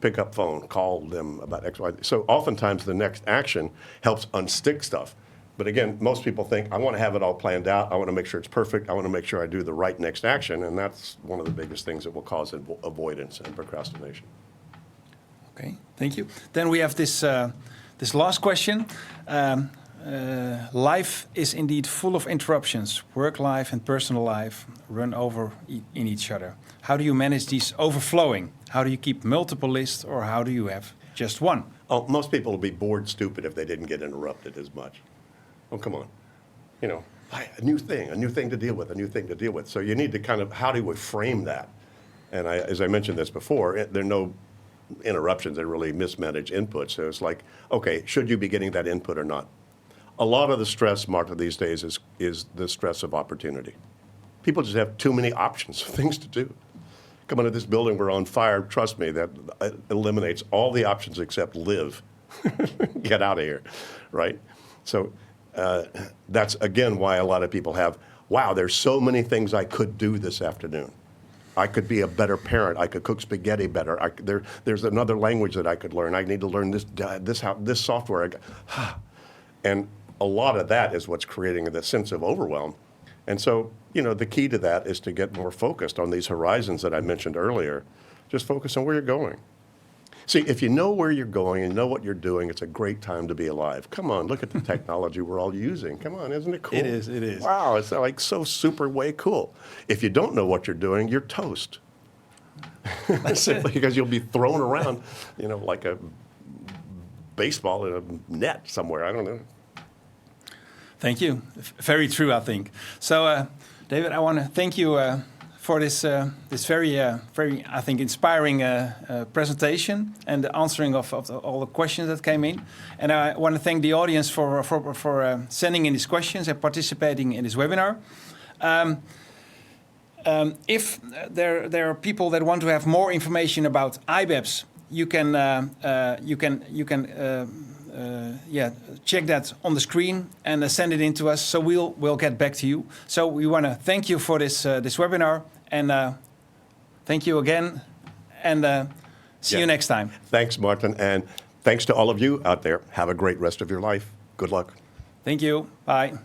[SPEAKER 2] pick up phone, call them about X, Y, Z. So oftentimes the next action helps unstick stuff. But again, most people think, I want to have it all planned out. I want to make sure it's perfect. I want to make sure I do the right next action. And that's one of the biggest things that will cause avoidance and procrastination.
[SPEAKER 1] Okay, thank you. Then we have this last question. Life is indeed full of interruptions. Work life and personal life run over in each other. How do you manage these overflowing? How do you keep multiple lists, or how do you have just one?
[SPEAKER 2] Oh, most people would be bored stupid if they didn't get interrupted as much. Oh, come on. A new thing to deal with, So you need to kind of, how do we frame that? And as I mentioned this before, there are no interruptions, they're really mismanaged input. So it's like, okay, should you be getting that input or not? A lot of the stress, Martha, these days is the stress of opportunity. People just have too many options, things to do. Come into this building, we're on fire. Trust me, that eliminates all the options except live. Get out of here, right? So that's, again, why a lot of people have, wow, there's so many things I could do this afternoon. I could be a better parent. I could cook spaghetti better. There's another language that I could learn. I need to learn this software. And a lot of that is what's creating the sense of overwhelm. And so, the key to that is to get more focused on these horizons that I mentioned earlier. Just focus on where you're going. See, if you know where you're going and know what you're doing, it's a great time to be alive. Come on, look at the technology we're all using. Come on, isn't it cool?
[SPEAKER 1] It is.
[SPEAKER 2] Wow, it's like so super way cool. If you don't know what you're doing, you're toast. Simply because you'll be thrown around, like a baseball in a net somewhere. I don't know.
[SPEAKER 1] Thank you. Very true, I think. So, David, I want to thank you for this very, I think, inspiring presentation and the answering of all the questions that came in. And I want to thank the audience for sending in these questions and participating in this webinar. If there are people that want to have more information about IBEPS, you can check that on the screen and send it in to us. So we'll get back to you. So we want to thank you for this webinar, and thank you again, and see you next time.
[SPEAKER 2] Thanks, Martin, and thanks to all of you out there. Have a great rest of your life. Good luck.
[SPEAKER 1] Thank you. Bye.